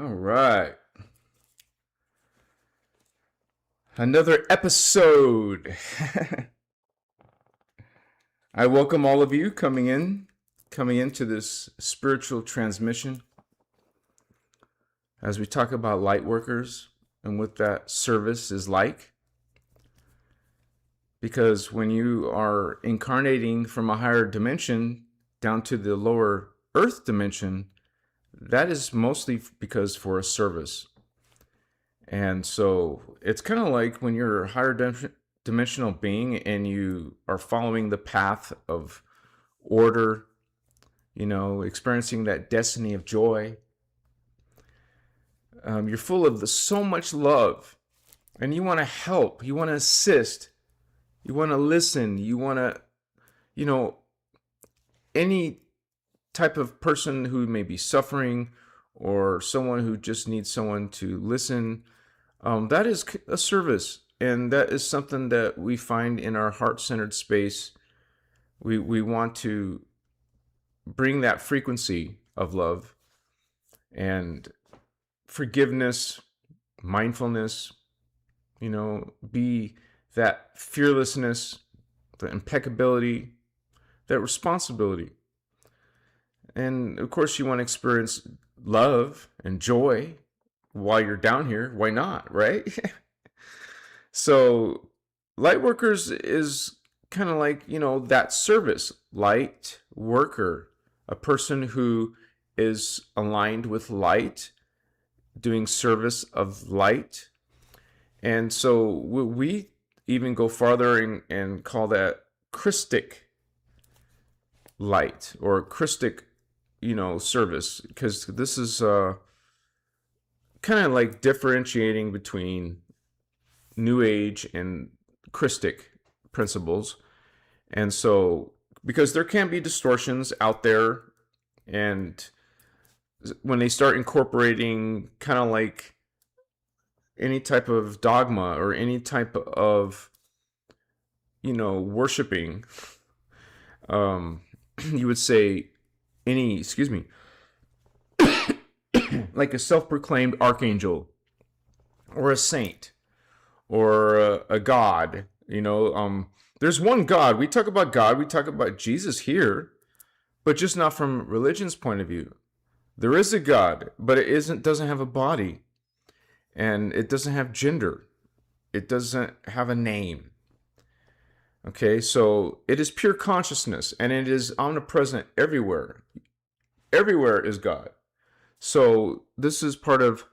All right. Another episode. I welcome all of you coming into this spiritual transmission as we talk about lightworkers and what that service is like. Because when you are incarnating from a higher dimension down to the lower earth dimension, that is mostly because for a service. And so it's kind of like when you're a higher dimensional being and you are following the path of order, experiencing that destiny of joy. You're full of so much love, and you want to help, you want to assist, you want to listen, you want to, any type of person who may be suffering or someone who just needs someone to listen. That is a service, and that is something that we find in our heart-centered space. We want to bring that frequency of love and forgiveness, mindfulness, be that fearlessness, the impeccability, that responsibility. And of course, you want to experience love and joy while you're down here. Why not, right? So Lightworkers is kind of like, that service. Light worker, a person who is aligned with light, doing service of light. And so we even go farther and call that Christic light or Christic, service, because this is kind of like differentiating between New Age and Christic principles. And so, because there can be distortions out there, and when they start incorporating kind of like any type of dogma or any type of, worshiping, you would say like a self-proclaimed archangel or a saint or a god, there's one God. We talk about God, we talk about Jesus here, but just not from religion's point of view. There is a God, but it doesn't have a body, and it doesn't have gender. It doesn't have a name. Okay, so it is pure consciousness, and it is omnipresent everywhere. Everywhere is God. So this is part of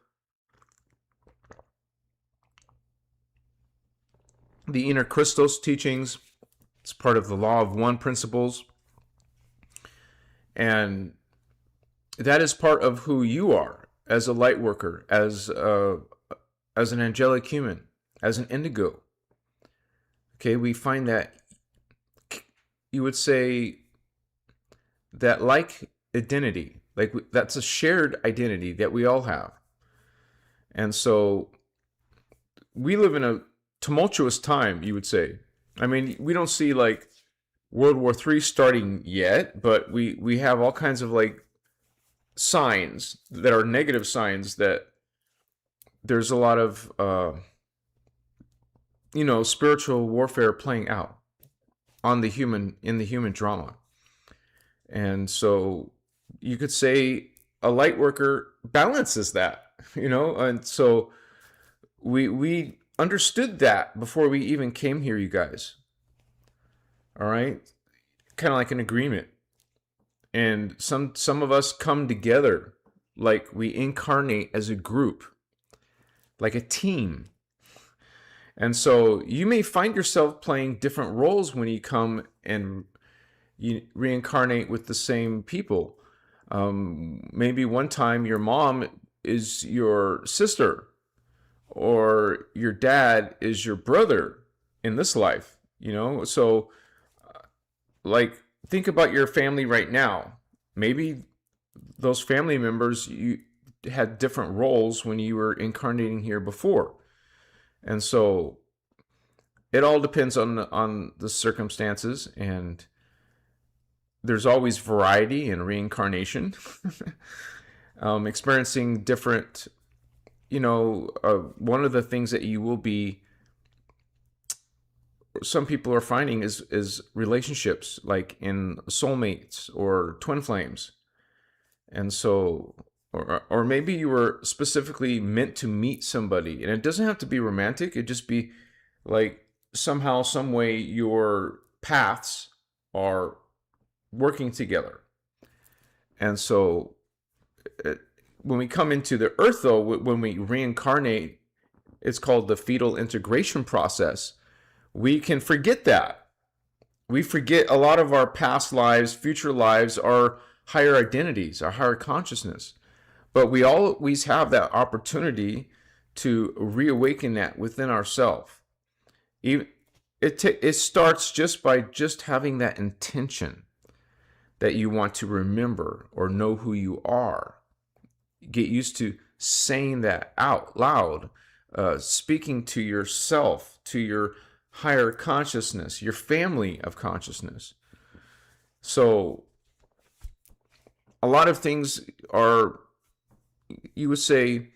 the innerchristos teachings. It's part of the law of one principles. And that is part of who you are as a light worker, as an angelic human, as an indigo. Okay, we find that you would say that like identity, like that's a shared identity that we all have. And so we live in a tumultuous time, you would say. I mean, we don't see like World War III starting yet, but we have all kinds of like signs that are negative signs that there's a lot of spiritual warfare playing out in the human drama. And so you could say a light worker balances that, and so we understood that before we even came here, you guys. All right, kind of like an agreement. And some of us come together, like we incarnate as a group, like a team. And so you may find yourself playing different roles when you come and you reincarnate with the same people. Maybe one time your mom is your sister, or your dad is your brother in this life, So like, think about your family right now. Maybe those family members, you had different roles when you were incarnating here before. And so it all depends on the circumstances, and there's always variety in reincarnation. experiencing different, one of the things that you will be, some people are finding is relationships, like in soulmates or twin flames. And so, or maybe you were specifically meant to meet somebody, and it doesn't have to be romantic. It just be like somehow, some way, your paths are working together. And so, when we come into the earth, though, when we reincarnate, it's called the fetal integration process. We can forget that. We forget a lot of our past lives, future lives, our higher identities, our higher consciousness. But we always have that opportunity to reawaken that within ourselves. It starts just by just having that intention that you want to remember or know who you are. Get used to saying that out loud, speaking to yourself, to your higher consciousness, your family of consciousness. So a lot of things are, you would say,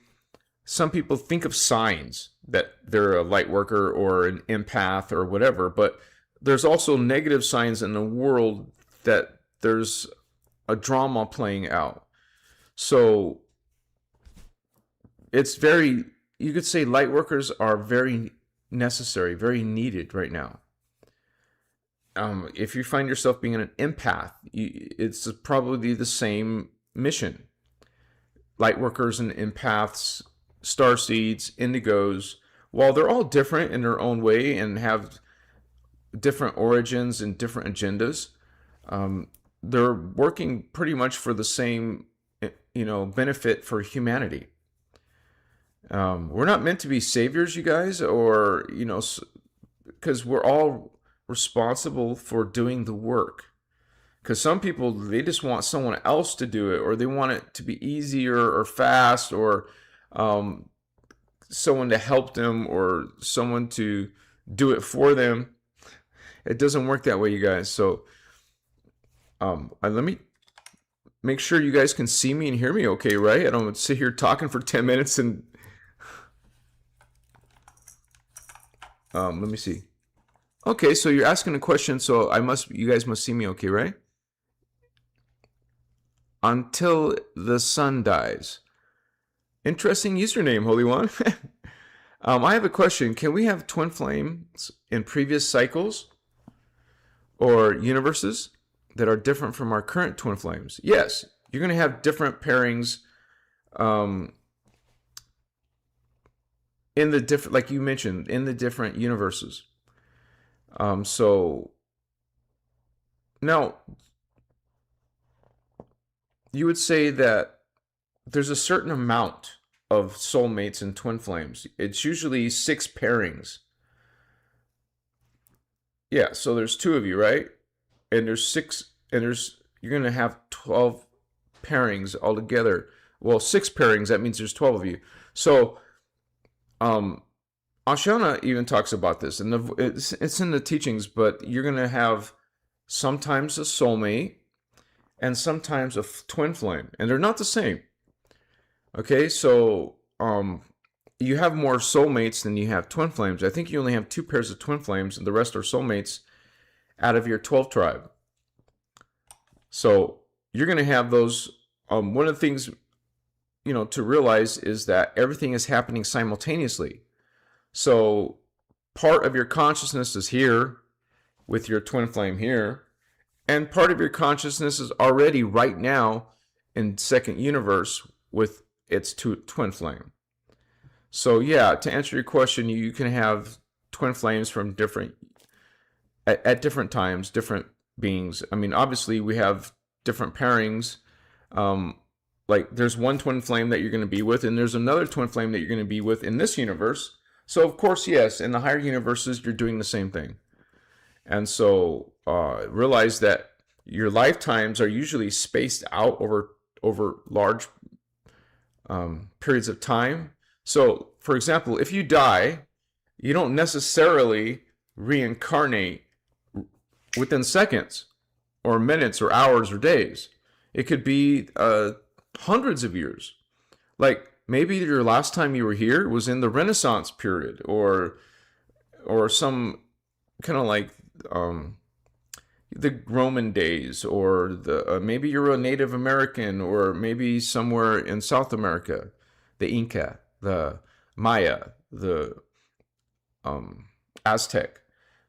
some people think of signs that they're a light worker or an empath or whatever, but there's also negative signs in the world that there's a drama playing out. So it's very, you could say light workers are very necessary, very needed right now. If you find yourself being an empath, it's probably the same mission. Light workers and empaths, starseeds, indigos, while they're all different in their own way and have different origins and different agendas, they're working pretty much for the same, benefit for humanity. We're not meant to be saviors, you guys, or, because we're all responsible for doing the work. Because some people, they just want someone else to do it, or they want it to be easier or fast, or someone to help them, or someone to do it for them. It doesn't work that way, you guys. So let me make sure you guys can see me and hear me okay, right? I don't sit here talking for 10 minutes and let me see. Okay, so you're asking a question, so you guys must see me okay, right? Until the sun dies. Interesting username, Holy One. I have a question. Can we have twin flames in previous cycles or universes that are different from our current twin flames? Yes, you're going to have different pairings in the different, like you mentioned, in the different universes. So now you would say that there's a certain amount of soulmates and twin flames. It's usually 6 pairings. Yeah, so there's 2 of you, right? And there's 6, and you're going to have 12 pairings altogether. Well, 6 pairings, that means there's 12 of you. So Ashana even talks about this, and it's in the teachings, but you're going to have sometimes a soulmate and sometimes a twin flame, and they're not the same. Okay, so you have more soulmates than you have twin flames. I think you only have 2 pairs of twin flames, and the rest are soulmates out of your 12 tribe. So you're going to have those. One of the things, to realize is that everything is happening simultaneously. So part of your consciousness is here with your twin flame here, and part of your consciousness is already right now in second universe with its twin flame. So yeah, to answer your question, you can have twin flames from at different times, different beings. I mean, obviously we have different pairings. Like there's one twin flame that you're going to be with, and there's another twin flame that you're going to be with in this universe. So of course, yes, in the higher universes, you're doing the same thing. And so realize that your lifetimes are usually spaced out over large periods of time. So, for example, if you die, you don't necessarily reincarnate within seconds or minutes or hours or days. It could be hundreds of years. Like maybe your last time you were here was in the Renaissance period, or some kind of like the Roman days, or the maybe you're a Native American, or maybe somewhere in South America, the Inca, the Maya, the Aztec,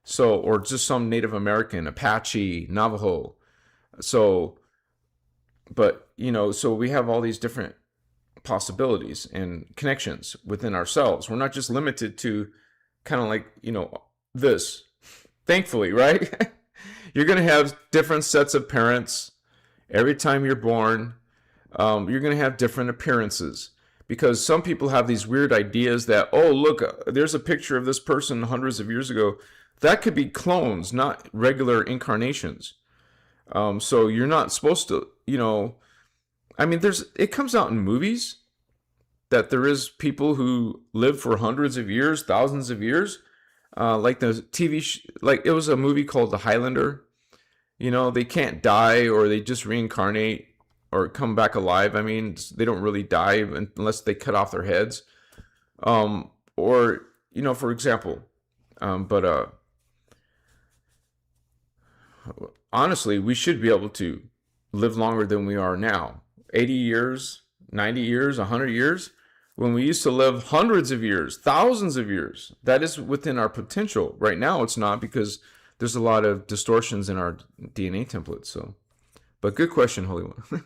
so, or just some Native American, Apache, Navajo. So, but so we have all these different possibilities and connections within ourselves. We're not just limited to kind of like this. Thankfully, right? You're going to have different sets of parents every time you're born. You're going to have different appearances, because some people have these weird ideas that, oh, look, there's a picture of this person hundreds of years ago. That could be clones, not regular incarnations. So you're not supposed to, I mean, it comes out in movies that there is people who live for hundreds of years, thousands of years. Like the like it was a movie called The Highlander. They can't die, or they just reincarnate or come back alive. I mean, they don't really die unless they cut off their heads. Or, for example, honestly, we should be able to live longer than we are now. 80 years, 90 years, 100 years. When we used to live hundreds of years, thousands of years, that is within our potential. Right now, it's not, because there's a lot of distortions in our DNA templates. So, but good question, Holy One.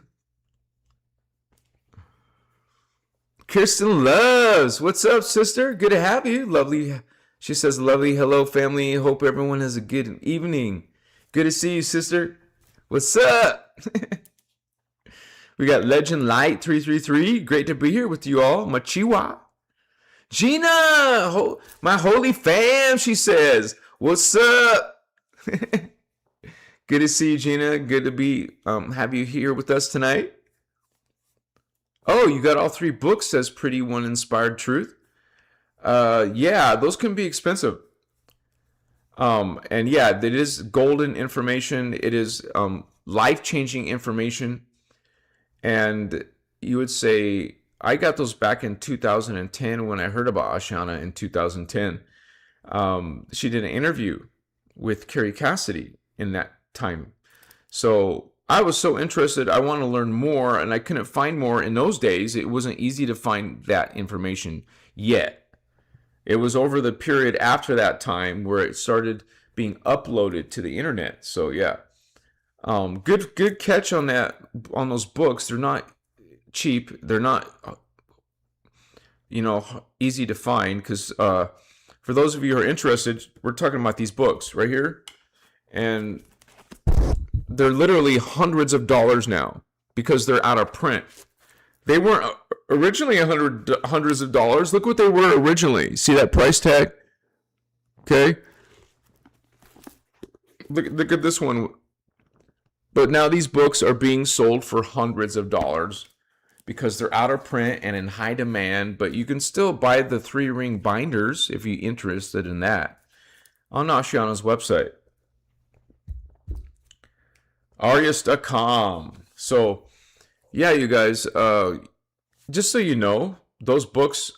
Kirsten Loves, what's up, sister? Good to have you. Lovely. She says, lovely hello, family. Hope everyone has a good evening. Good to see you, sister. What's up? We got Legend Light 333. Great to be here with you all. Machiwa. Gina, my holy fam, she says. What's up? Good to see you, Gina. Good to be have you here with us tonight. Oh, you got all 3 books, says Pretty One Inspired Truth. Yeah, those can be expensive. And yeah, it is golden information. It is life-changing information. And you would say, I got those back in 2010 when I heard about Ashana in 2010. She did an interview with Carrie Cassidy in that time. So I was so interested. I want to learn more, and I couldn't find more in those days. It wasn't easy to find that information yet. It was over the period after that time where it started being uploaded to the internet. So yeah. Good catch on that, on those books. They're not cheap. They're not, easy to find, because for those of you who are interested, we're talking about these books right here, and they're literally hundreds of dollars now because they're out of print. They weren't originally hundreds of dollars. Look what they were originally. See that price tag? Okay. Look at this one. But now these books are being sold for hundreds of dollars because they're out of print and in high demand. But you can still buy the 3-ring binders if you're interested in that on Ashiana's website, Arius.com. So, yeah, you guys, just so you know, those books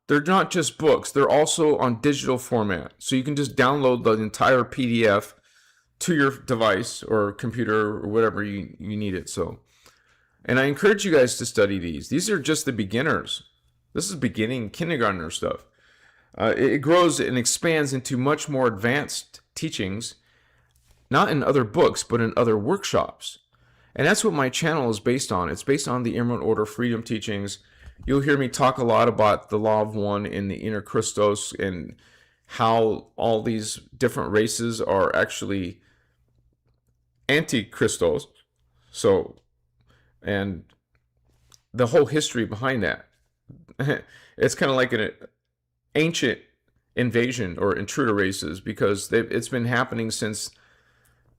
they're not just books. They're also on digital format. So you can just download the entire PDF to your device or computer or whatever you need it. So, and I encourage you guys to study these. These are just the beginners. This is beginning kindergartner stuff. It grows and expands into much more advanced teachings, not in other books, but in other workshops. And that's what my channel is based on. It's based on the Emerald Order Freedom Teachings. You'll hear me talk a lot about the Law of One and the innerchristos, and how all these different races are actually anti-Christos. So, and the whole history behind that. It's kind of like an ancient invasion or intruder races, because it's been happening since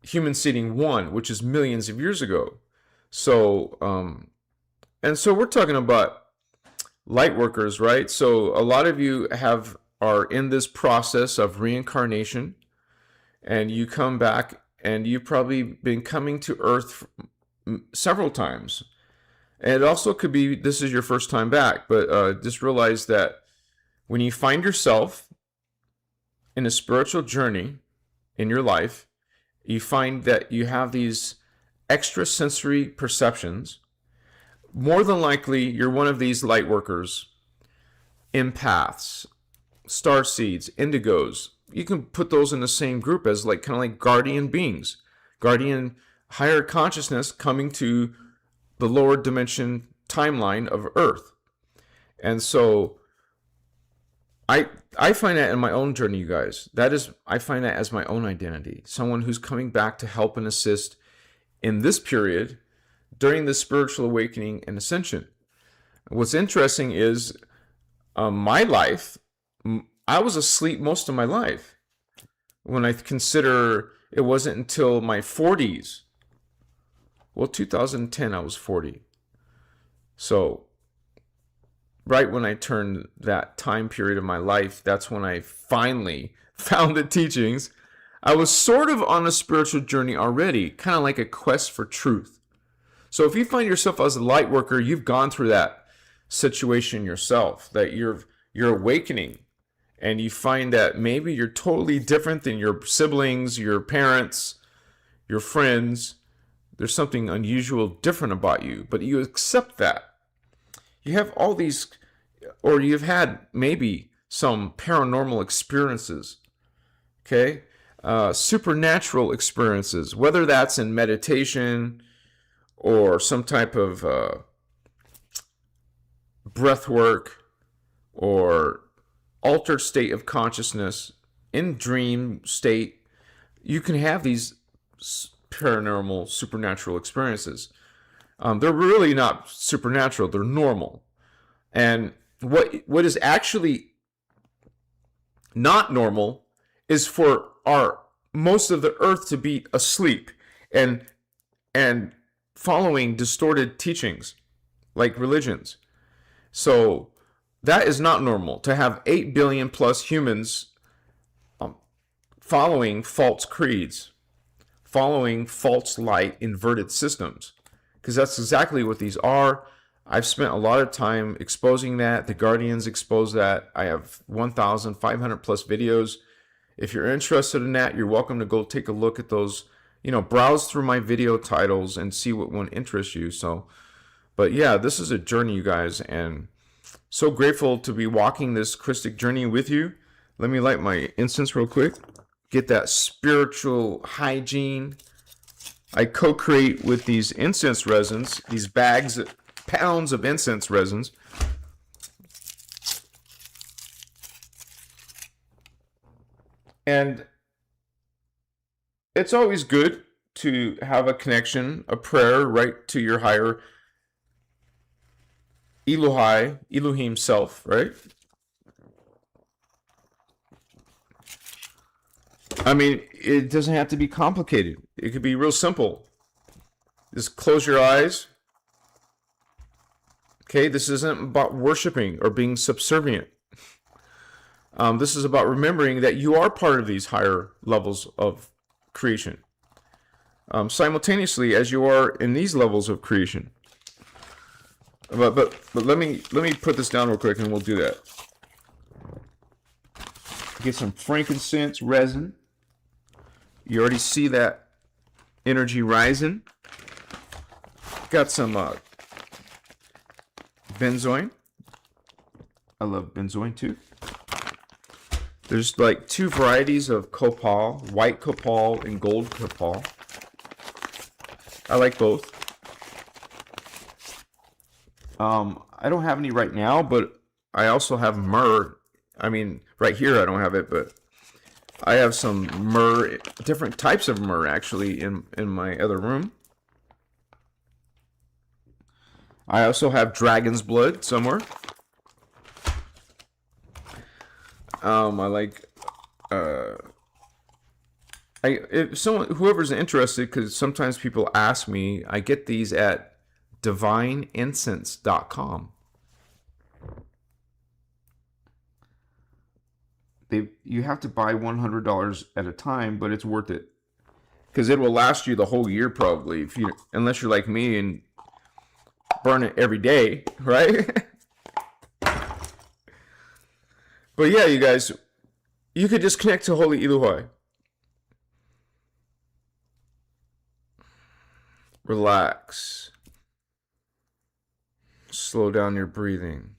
human seeding 1, which is millions of years ago. So, and so we're talking about light workers, right? So a lot of you are in this process of reincarnation, and you come back, and you've probably been coming to Earth several times. And it also could be this is your first time back, but just realize that when you find yourself in a spiritual journey in your life, you find that you have these extrasensory perceptions. More than likely, you're one of these light workers, empaths, star seeds, indigos. You can put those in the same group as like kind of like guardian beings, guardian higher consciousness coming to the lower dimension timeline of Earth. And so I find that in my own journey, you guys. I find that as my own identity. Someone who's coming back to help and assist in this period during the spiritual awakening and ascension. What's interesting is my life, I was asleep most of my life. When I consider it wasn't until my 40s. Well, 2010, I was 40. So right when I turned that time period of my life, that's when I finally found the teachings. I was sort of on a spiritual journey already, kind of like a quest for truth. So if you find yourself as a light worker, you've gone through that situation yourself, that you're awakening, and you find that maybe you're totally different than your siblings, your parents, your friends. There's something unusual, different about you, but you accept that. You have all these, or you've had maybe some paranormal experiences, okay? Supernatural experiences, whether that's in meditation or some type of breath work or altered state of consciousness, in dream state. You can have these paranormal, supernatural experiences. They're really not supernatural, they're normal. And what is actually not normal is for most of the earth to be asleep and following distorted teachings like religions. So that is not normal, to have 8 billion plus humans following false creeds, following false light inverted systems, because that's exactly what these are. I've spent a lot of time exposing that. The Guardians expose that. I have 1,500 plus videos. If you're interested in that, you're welcome to go take a look at those. Browse through my video titles and see what one interests you. So, but yeah, this is a journey, you guys, and so grateful to be walking this Christic journey with you. Let me light my incense real quick. Get that spiritual hygiene. I co-create with these incense resins, these pounds of incense resins. And it's always good to have a connection, a prayer right to your higher Elohim self, right? I mean, it doesn't have to be complicated. It could be real simple. Just close your eyes. Okay, this isn't about worshiping or being subservient. This is about remembering that you are part of these higher levels of creation, simultaneously as you are in these levels of creation. But let me put this down real quick, and we'll do that. Get some frankincense resin. You already see that energy rising. Got some benzoin. I love benzoin too. There's like 2 varieties of copal, white copal and gold copal. I like both. I don't have any right now, but I also have myrrh. I mean, right here I don't have it, but I have some myrrh, different types of myrrh actually in my other room. I also have dragon's blood somewhere. I like if whoever's interested, because sometimes people ask me, I get these at divineincense.com. You have to buy $100 at a time, but it's worth it because it will last you the whole year probably, unless you're like me and burn it every day, right? But yeah, you guys, you could just connect to Holy Elohai. Relax. Slow down your breathing.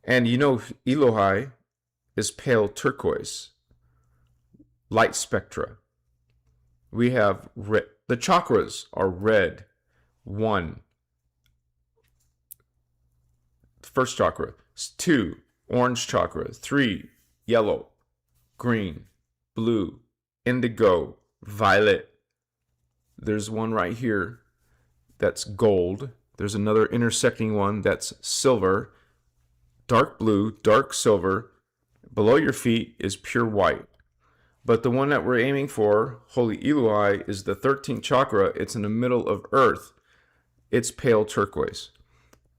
And you know, Elohai is pale turquoise, light spectra. We have red. The chakras are red. 1. First chakra. 2. Orange chakra. 3. Yellow. Green. Blue. Indigo. Violet. There's one right here that's gold. There's another intersecting one that's silver. Dark blue. Dark silver. Below your feet is pure white. But the one that we're aiming for, Holy Elohai, is the 13th chakra. It's in the middle of Earth. It's pale turquoise.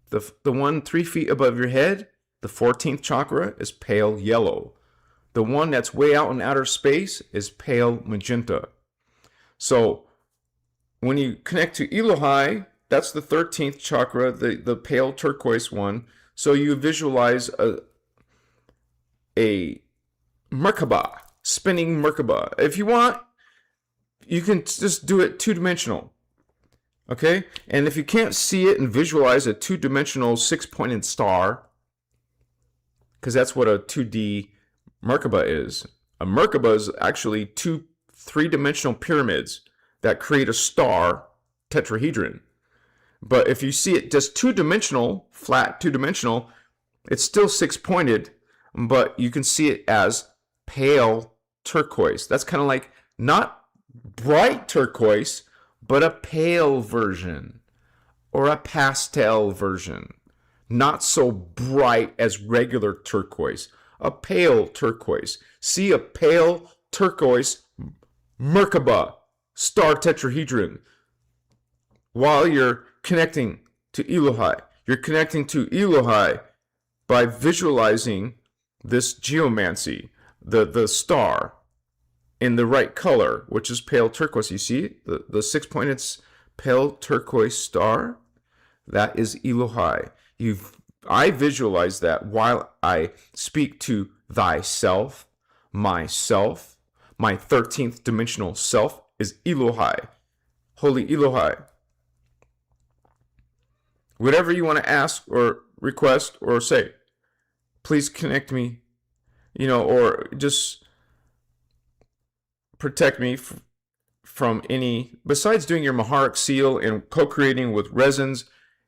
The one 3 feet above your head, the 14th chakra, is pale yellow. The one that's way out in outer space is pale magenta. So when you connect to Elohai, that's the 13th chakra, the pale turquoise one. So you visualize a Merkaba, spinning Merkaba. If you want, you can just do it two-dimensional. Okay? And if you can't see it and visualize a two-dimensional 6-pointed star, because that's what a 2D Merkaba is. A Merkaba is actually 2 3-dimensional pyramids that create a star tetrahedron. But if you see it just two-dimensional, flat two-dimensional, it's still 6-pointed, but you can see it as pale turquoise. That's kind of like not bright turquoise, but a pale version or a pastel version. Not so bright as regular turquoise, a pale turquoise. See a pale turquoise Merkaba star tetrahedron while you're connecting to Elohai. You're connecting to Elohai by visualizing this geomancy, the star in the right color, which is pale turquoise. You see the 6-pointed pale turquoise star? That is Elohai. I visualize that while I speak to thyself, myself. My 13th dimensional self is Elohai, Holy Elohai. Whatever you want to ask or request or say, please connect me, or just protect me from any, besides doing your Maharic seal and co-creating with resins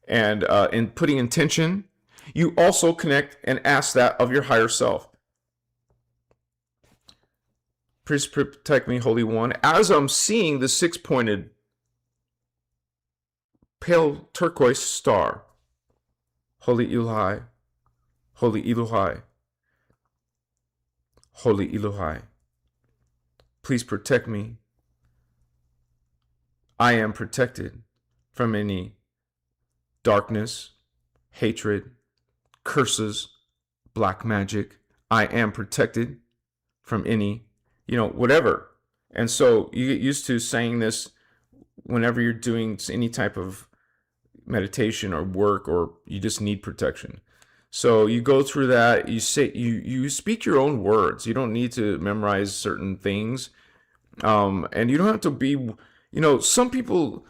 and in putting intention, you also connect and ask that of your higher self. Please protect me, Holy One, as I'm seeing the 6-pointed pale turquoise star. Holy Elohai, Holy Elohai, Holy Elohai. Please protect me. I am protected from any darkness, hatred, curses, black magic. I am protected from any, whatever. And so you get used to saying this whenever you're doing any type of meditation or work, or you just need protection. So you go through that, you say, you speak your own words. You don't need to memorize certain things. And you don't have to be, some people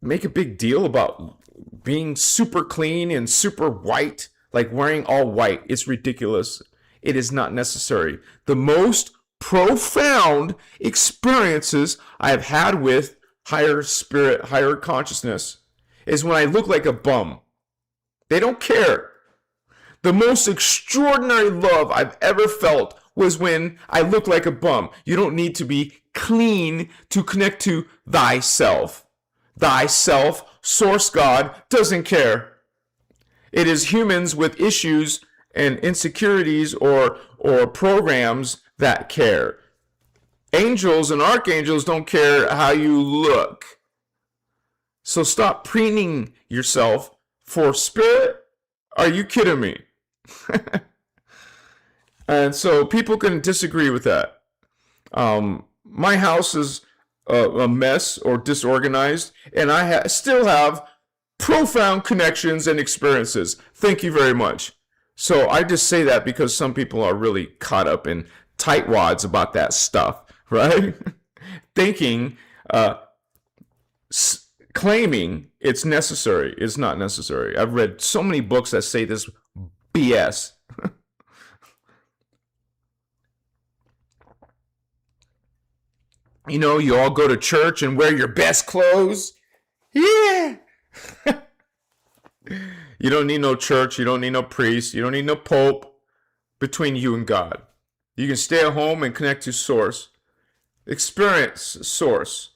make a big deal about being super clean and super white, like wearing all white. It's ridiculous. It is not necessary. The most profound experiences I have had with higher spirit, higher consciousness is when I look like a bum. They don't care. The most extraordinary love I've ever felt was when I look like a bum. You don't need to be clean to connect to thyself. Thyself, source God, doesn't care. It is humans with issues and insecurities or programs that care. Angels and archangels don't care how you look. So stop preening yourself for spirit. Are you kidding me? And so people can disagree with that. My house is a mess or disorganized, and I still have profound connections and experiences. Thank you very much. So I just say that because some people are really caught up in tightwads about that stuff, right? Thinking, claiming it's necessary. It's not necessary. I've read so many books that say this BS. You all go to church and wear your best clothes. Yeah. You don't need no church. You don't need no priest. You don't need no pope between you and God. You can stay at home and connect to source. Experience source.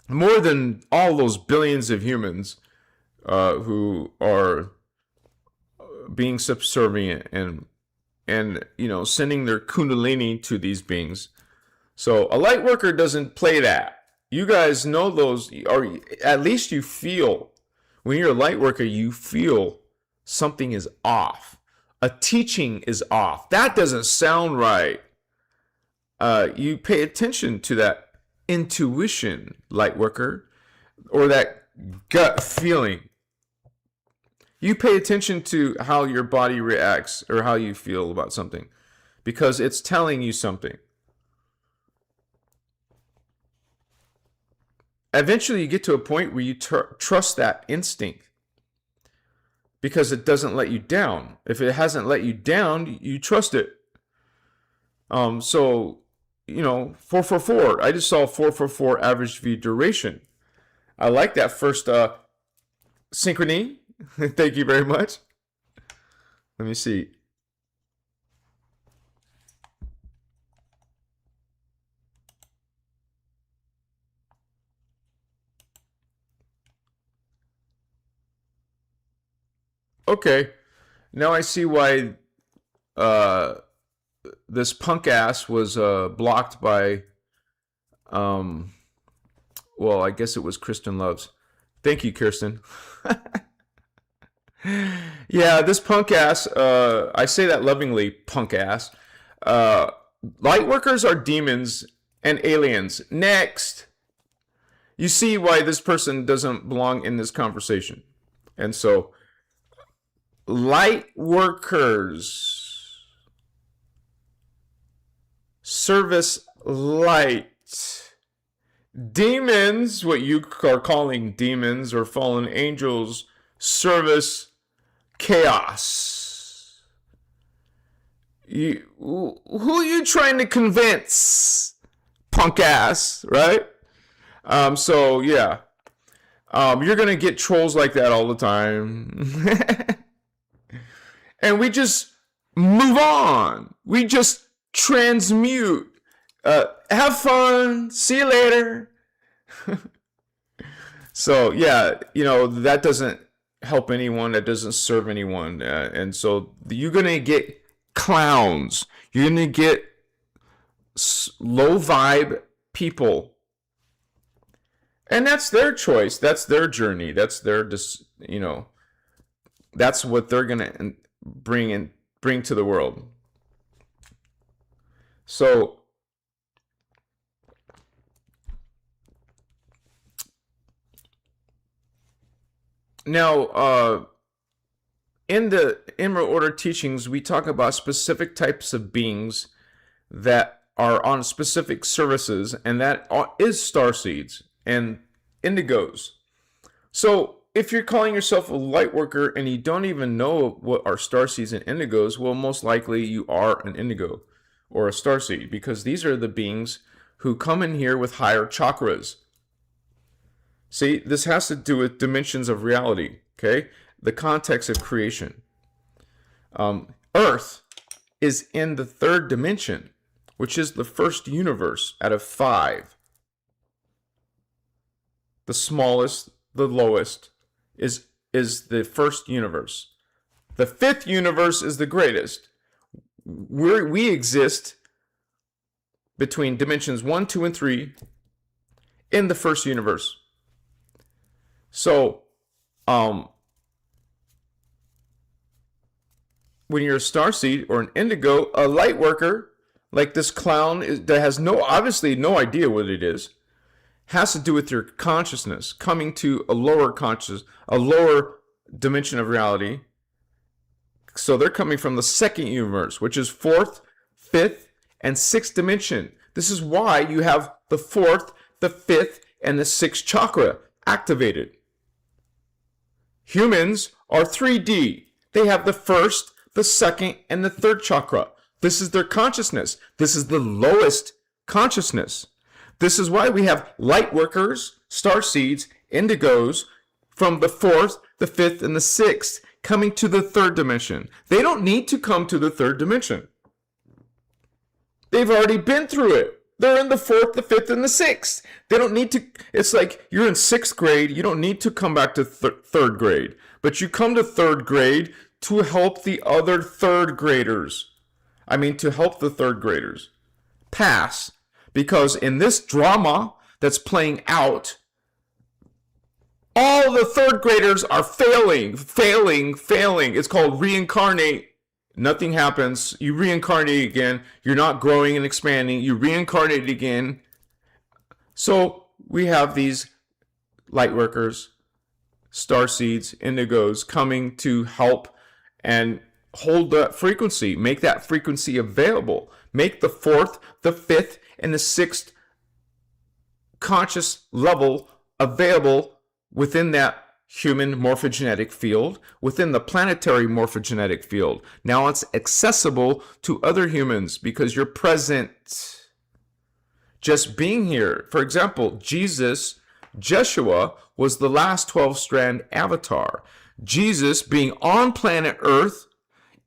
More than all those billions of humans who are being subservient and sending their kundalini to these beings. So a light worker doesn't play that. You guys know those, or at least you feel, when you're a light worker, you feel something is off. A teaching is off. That doesn't sound right. You pay attention to that intuition, light worker, or that gut feeling. You pay attention to how your body reacts or how you feel about something because it's telling you something. Eventually you get to a point where you trust that instinct because it doesn't let you down. If it hasn't let you down, you trust it. So 444. I just saw 444 average view duration. I like that first synchrony. Thank you very much. Let me see. Okay, now I see why this punk ass was blocked by, well, I guess it was Kristen Loves. Thank you, Kirsten. Yeah, this punk ass, I say that lovingly, punk ass. Lightworkers are demons and aliens. Next. You see why this person doesn't belong in this conversation. And so, Lightworkers, service light. Demons, what you are calling demons or fallen angels, service chaos. Who are you trying to convince? Punk ass, right? So yeah. You're gonna get trolls like that all the time. And we just move on. We just transmute. Have fun. See you later. So yeah, that doesn't help anyone. That doesn't serve anyone. And so you're gonna get clowns. You're gonna get low vibe people. And that's their choice. That's their journey. That's their that's what they're gonna bring to the world. So now, in the Emerald Order teachings, we talk about specific types of beings that are on specific services, and that is starseeds and indigos. So if you're calling yourself a light worker and you don't even know what are starseeds and indigos, well, most likely you are an indigo or a starseed, because these are the beings who come in here with higher chakras. See, this has to do with dimensions of reality, okay? The context of creation. Earth is in the third dimension, which is the first universe out of 5. The smallest, the lowest, is the first universe. The 5th universe is the greatest. We exist between dimensions 1, 2, and 3 in the first universe. So, when you're a starseed or an indigo, a light worker, like this clown that has obviously no idea what it is, has to do with your consciousness coming to a lower dimension of reality. So they're coming from the second universe, which is fourth, fifth, and sixth dimension. This is why you have the fourth, the fifth, and the sixth chakra activated. Humans are 3D. They have the first, the second, and the third chakra. This is their consciousness. This is the lowest consciousness. This is why we have lightworkers, starseeds, indigos from the fourth, the fifth, and the sixth coming to the third dimension. They don't need to come to the third dimension. They've already been through it. They're in the fourth, the fifth, and the sixth. They don't need to. It's like you're in sixth grade. You don't need to come back to third grade. But you come to third grade to help the other third graders. To help the third graders pass. Because in this drama that's playing out, all the third graders are failing. It's called reincarnate. Nothing happens. You reincarnate again. You're not growing and expanding. You reincarnate again. So we have these lightworkers, starseeds, indigos coming to help and hold that frequency. Make that frequency available. Make the fourth, the fifth, and the sixth conscious level available within that human morphogenetic field, within the planetary morphogenetic field. Now it's accessible to other humans because you're present. Just being here. For example, Jeshua was the last 12-strand avatar. Jesus being on planet Earth,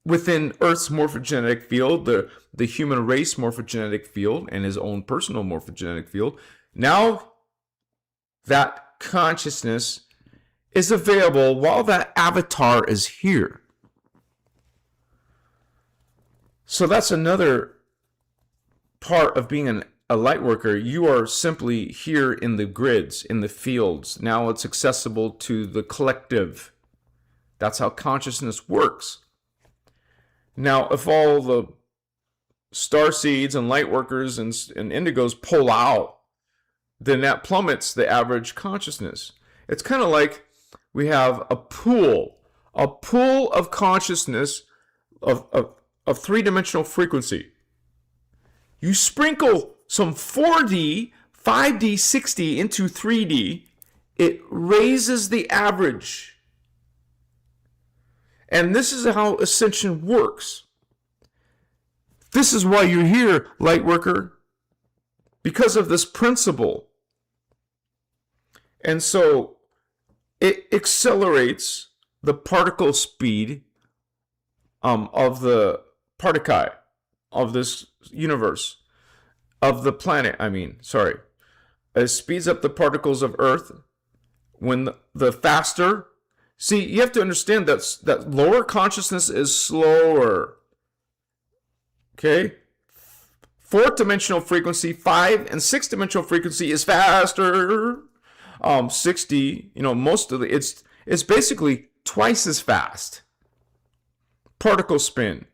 within Earth's morphogenetic field, the human race morphogenetic field, and his own personal morphogenetic field, now that consciousness is available while that avatar is here. So that's another part of being a light worker. You are simply here in the grids, in the fields. Now it's accessible to the collective. That's how consciousness works. Now, if all the starseeds and lightworkers and indigos pull out, then that plummets the average consciousness. It's kind of like we have a pool of consciousness of three-dimensional frequency. You sprinkle some 4D, 5D, 6D into 3D, it raises the average. And this is how ascension works. This is why you're here, lightworker, because of this principle. And so it accelerates the particle speed of the particle of this universe, of the planet, It speeds up the particles of Earth when the faster. See, you have to understand that lower consciousness is slower. Okay? Fourth dimensional frequency, 5 and 6 dimensional frequency is faster. 60, most of it's basically twice as fast. Particle spin.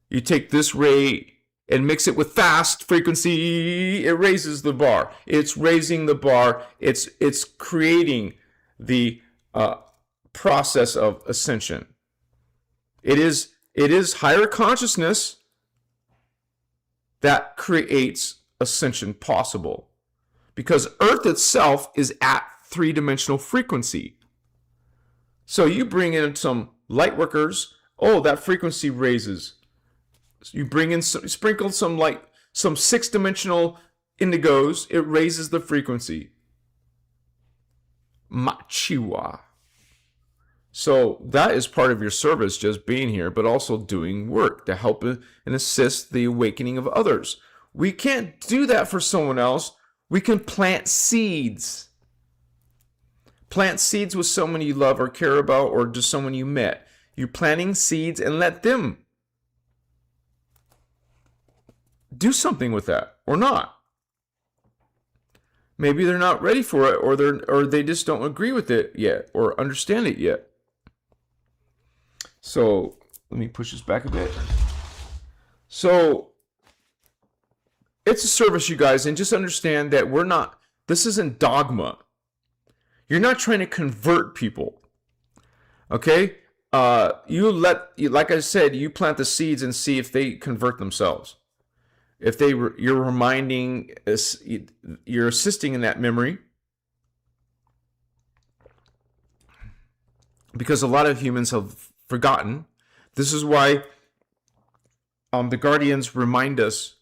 You take this rate and mix it with fast frequency, it raises the bar. It's raising the bar. It's creating the process of ascension. It is higher consciousness that creates ascension possible, because Earth itself is at three-dimensional frequency. So you bring in some light workers, that frequency raises. You bring in sprinkle some light, some six-dimensional indigos, it raises the frequency. Machiwa. So that is part of your service, just being here, but also doing work to help and assist the awakening of others. We can't do that for someone else. We can plant seeds. Plant seeds with someone you love or care about, or just someone you met. You're planting seeds and let them do something with that, or not. Maybe they're not ready for it, or they just don't agree with it yet, or understand it yet. So let me push this back a bit. So it's a service, you guys, and just understand that we're not This isn't dogma. You're not trying to convert people. Okay? Like I said, you plant the seeds and see if they convert themselves. If you're reminding, you're assisting in that memory. Because a lot of humans have forgotten. This is why the guardians remind us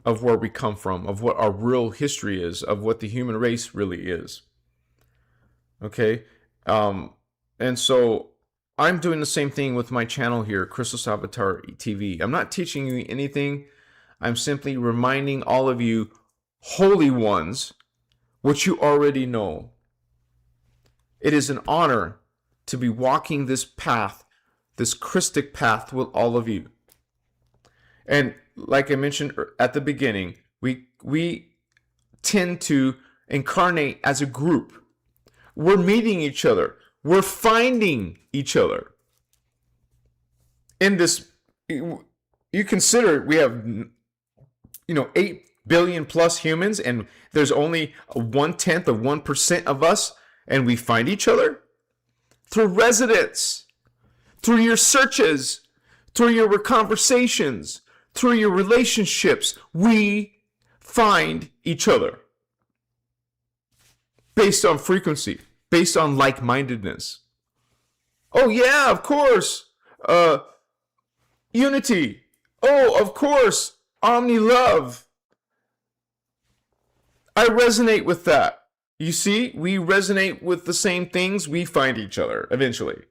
of where we come from, of what our real history is, of what the human race really is. Okay? And so I'm doing the same thing with my channel here, Christos Avatar TV. I'm not teaching you anything. I'm simply reminding all of you holy ones what you already know. It is an honor to be walking this path, this Christic path with all of you. And like I mentioned at the beginning, we tend to incarnate as a group. We're meeting each other. We're finding each other. In this, you consider we have, 8 billion plus humans, and there's only 1/10 of 1% of us, and we find each other through residence, through your searches, through your conversations, through your relationships. We find each other based on frequency, based on like-mindedness. Oh yeah, of course. Unity. Oh, of course. Omni-love. I resonate with that. You see, we resonate with the same things. We find each other eventually.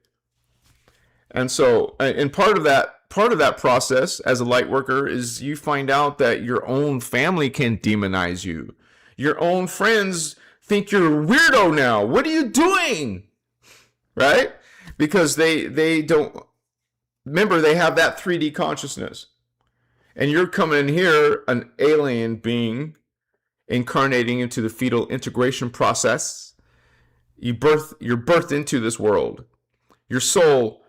And so, and part of that process as a light worker is you find out that your own family can demonize you. Your own friends think you're a weirdo now. What are you doing? Right? Because they don't, remember, they have that 3D consciousness. And you're coming in here, an alien being, incarnating into the fetal integration process. You're birthed into this world. Your soul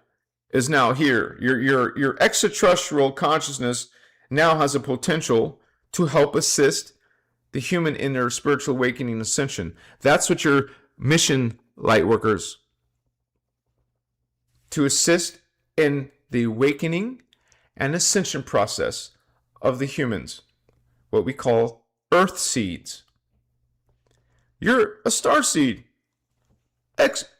is now here. Your extraterrestrial consciousness now has a potential to help assist the human in their spiritual awakening and ascension. That's what your mission, light workers, to assist in the awakening and ascension process of the humans, what we call earth seeds. You're a star seed,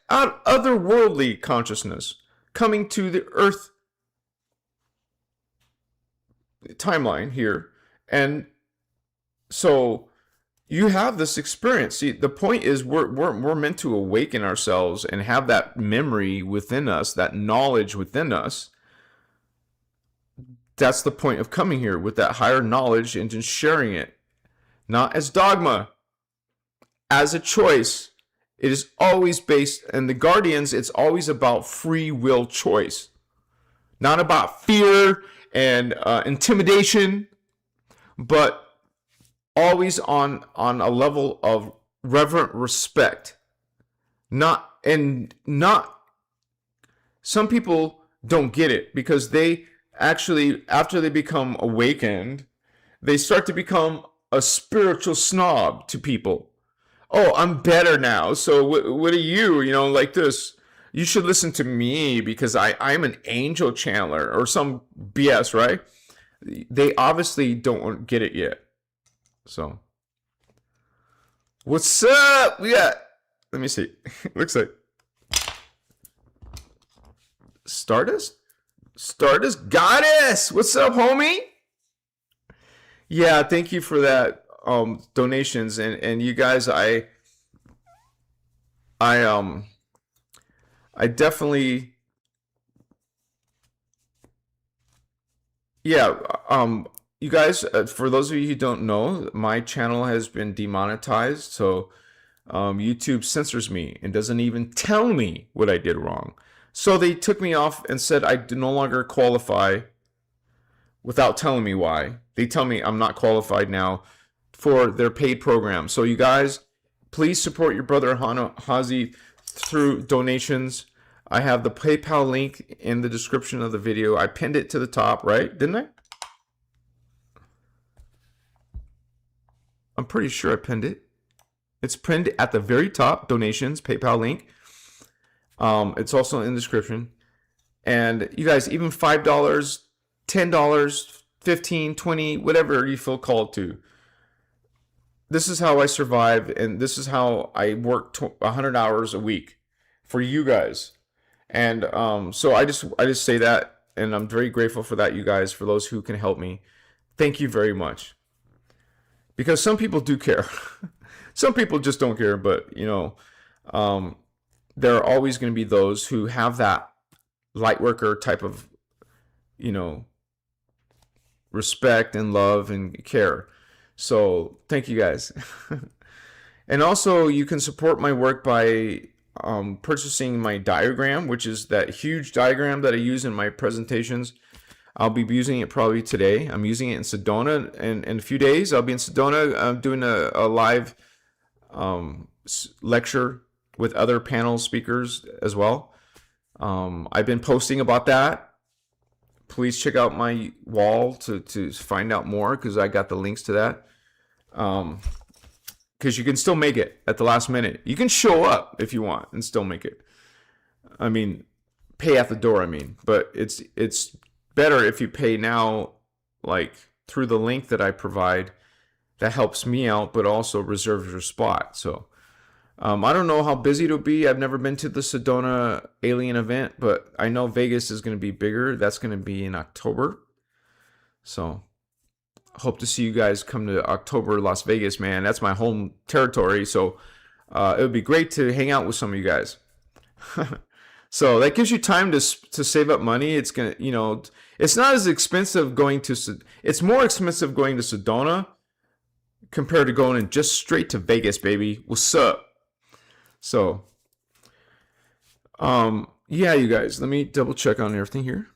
otherworldly consciousness coming to the earth timeline here. And so you have this experience. See, the point is we're meant to awaken ourselves and have that memory within us, that knowledge within us. That's the point of coming here, with that higher knowledge and just sharing it. Not as dogma, as a choice. It is always based, and the guardians, it's always about free will choice. Not about fear and intimidation, but always on a level of reverent respect. Some people don't get it because they actually, after they become awakened, they start to become a spiritual snob to people. Oh, I'm better now, so what are you, like this? You should listen to me because I'm an angel channeler or some BS, right? They obviously don't get it yet. So, what's up? We got, let me see. Looks like Stardust Goddess. What's up, homie? Yeah, thank you for that donations, and you guys, I definitely, yeah, you guys, for those of you who don't know, my channel has been demonetized, so YouTube censors me and doesn't even tell me what I did wrong. So they took me off and said I no longer qualify without telling me why. They tell me I'm not qualified now for their paid program. So you guys, please support your brother Hazi through donations. I have the PayPal link in the description of the video. I pinned it to the top, right? Didn't I? I'm pretty sure I pinned it. It's pinned at the very top, donations, PayPal link. It's also in the description. And you guys, even $5, $10, 15, 20, whatever you feel called to. This is how I survive, and this is how I work 100 hours a week for you guys. And so I just say that, and I'm very grateful for that, you guys, for those who can help me. Thank you very much. Because some people do care. Some people just don't care, but there are always going to be those who have that lightworker type of, respect and love and care. So thank you guys. And also you can support my work by purchasing my diagram, which is that huge diagram that I use in my presentations. I'll be using it probably today. I'm using it in Sedona, and in a few days I'll be in Sedona. I'm doing a live lecture with other panel speakers as well. I've been posting about that. Please check out my wall to find out more, because I got the links to that. Because you can still make it at the last minute. You can show up if you want and still make it. I mean, pay at the door, but it's better if you pay now, like through the link that I provide. That helps me out, but also reserves your spot. So I don't know how busy it'll be. I've never been to the Sedona Alien event, but I know Vegas is going to be bigger. That's going to be in October. So hope to see you guys come to October, Las Vegas, man. That's my home territory. So it would be great to hang out with some of you guys. So that gives you time to save up money. It's going to, it's not as expensive going to, it's more expensive going to Sedona compared to going in just straight to Vegas, baby. What's up? So, yeah, you guys, let me double check on everything here.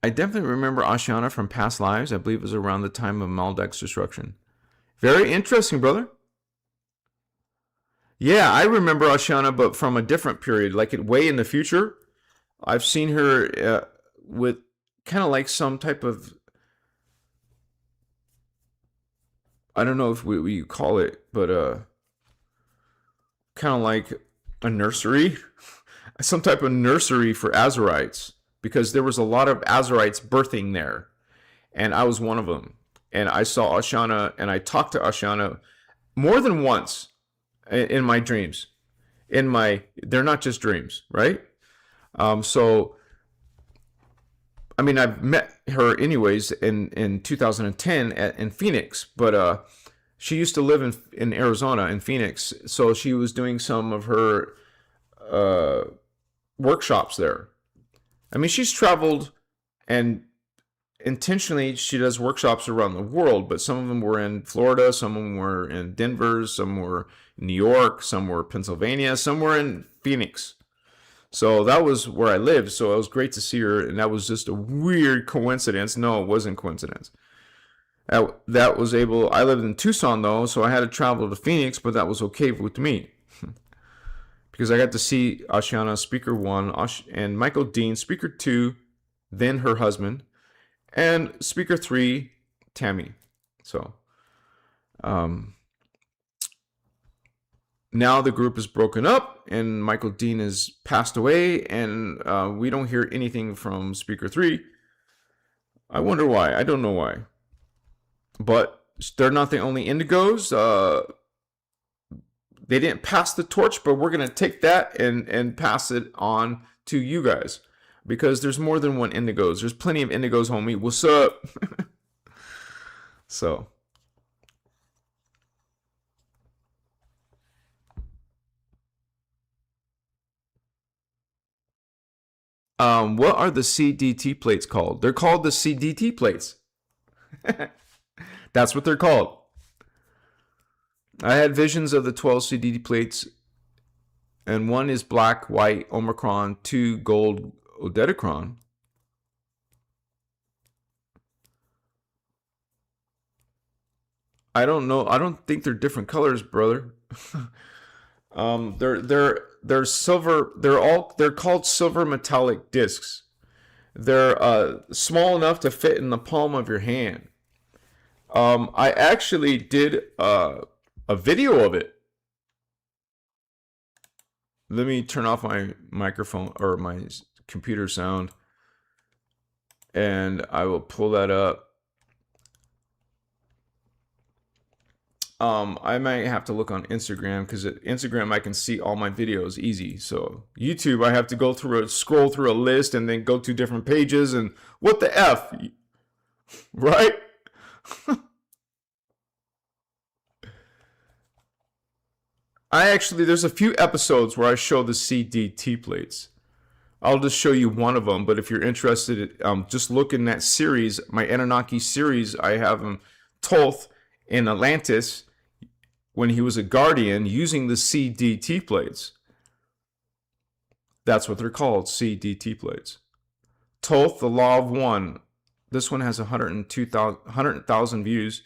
I definitely remember Ashiana from past lives. I believe it was around the time of Maldek's destruction. Very interesting, brother. Yeah, I remember Ashiana, but from a different period, like way in the future. I've seen her with kind of like some type of, I don't know if we call it, but kind of like a nursery, some type of nursery for Azurites, because there was a lot of Azurites birthing there, and I was one of them. And I saw Ashiana, and I talked to Ashiana more than once in my dreams. They're not just dreams, right? So, I've met her anyways in 2010 in Phoenix, but she used to live in Arizona, in Phoenix. So she was doing some of her workshops there. She's traveled, and intentionally she does workshops around the world, but some of them were in Florida, some of them were in Denver, some were in New York, some were Pennsylvania, some were in Phoenix. So that was where I lived. So it was great to see her, and that was just a weird coincidence. No, it wasn't coincidence. I lived in Tucson though, so I had to travel to Phoenix, but that was okay with me. Because I got to see Ashiana, speaker 1, and Michael Dean, speaker 2, then her husband, and speaker 3, Tammy. So, now the group is broken up, and Michael Dean has passed away, and we don't hear anything from speaker 3. I wonder why. I don't know why. But they're not the only indigos. They didn't pass the torch, but we're going to take that and pass it on to you guys. Because there's more than one indigos. There's plenty of indigos, homie. What's up? So. What are the CDT plates called? They're called the CDT plates. That's what they're called. I had visions of the 12 CDT plates, and one is black, white, Omicron, 2 gold, Odedicron. I don't know. I don't think they're different colors, brother. They're silver. They're called silver metallic discs. They're small enough to fit in the palm of your hand. I actually did a video of it. Let me turn off my microphone or my computer sound, and I will pull that up. I might have to look on Instagram, because at Instagram I can see all my videos easy. So YouTube, I have to scroll through a list and then go to different pages, and what the F, right? There's a few episodes where I show the CDT plates. I'll just show you one of them, but if you're interested, just look in that series, my Anunnaki series. I have him, Thoth, in Atlantis, when he was a guardian, using the CDT plates. That's what they're called, CDT plates. Thoth, the Law of One. This one has 100,000 views.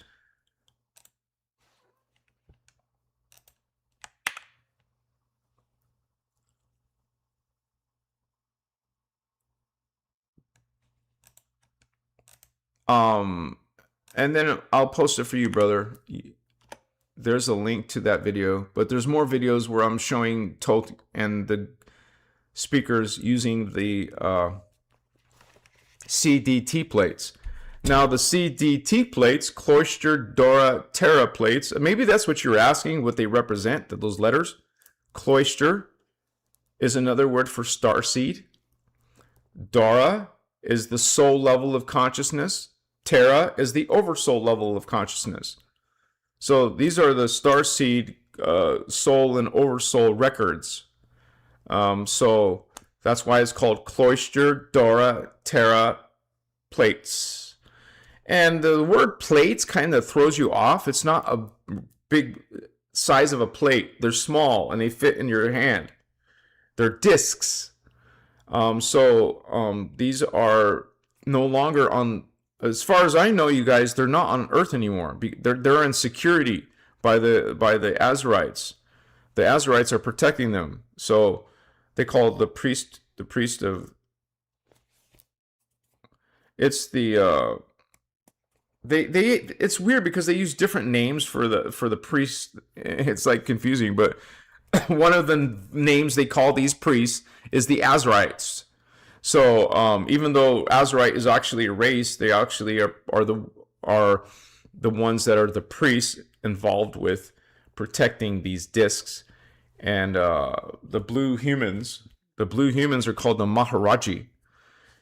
And then I'll post it for you, brother. There's a link to that video, but there's more videos where I'm showing Thoth and the speakers using the CDT plates. Now, the CDT plates, Cloister, Dora, Terra plates, maybe that's what you're asking, what they represent, those letters. Cloister is another word for starseed. Dora is the soul level of consciousness. Terra is the oversoul level of consciousness. So these are the starseed, soul and oversoul records. So that's why it's called Cloister, Dora, Terra plates. And the word plates kind of throws you off. It's not a big size of a plate. They're small and they fit in your hand. They're discs. These are no longer on, as far as I know, you guys, they're not on Earth anymore. They're in security by the Azarites. The Azarites are protecting them. So they call the priest of. It's the it's weird because they use different names for the priests. It's like confusing, but one of the names they call these priests is the Azarites. So even though Azarite is actually a race, they actually are the ones that are the priests involved with protecting these discs. And the blue humans are called the Maharaji,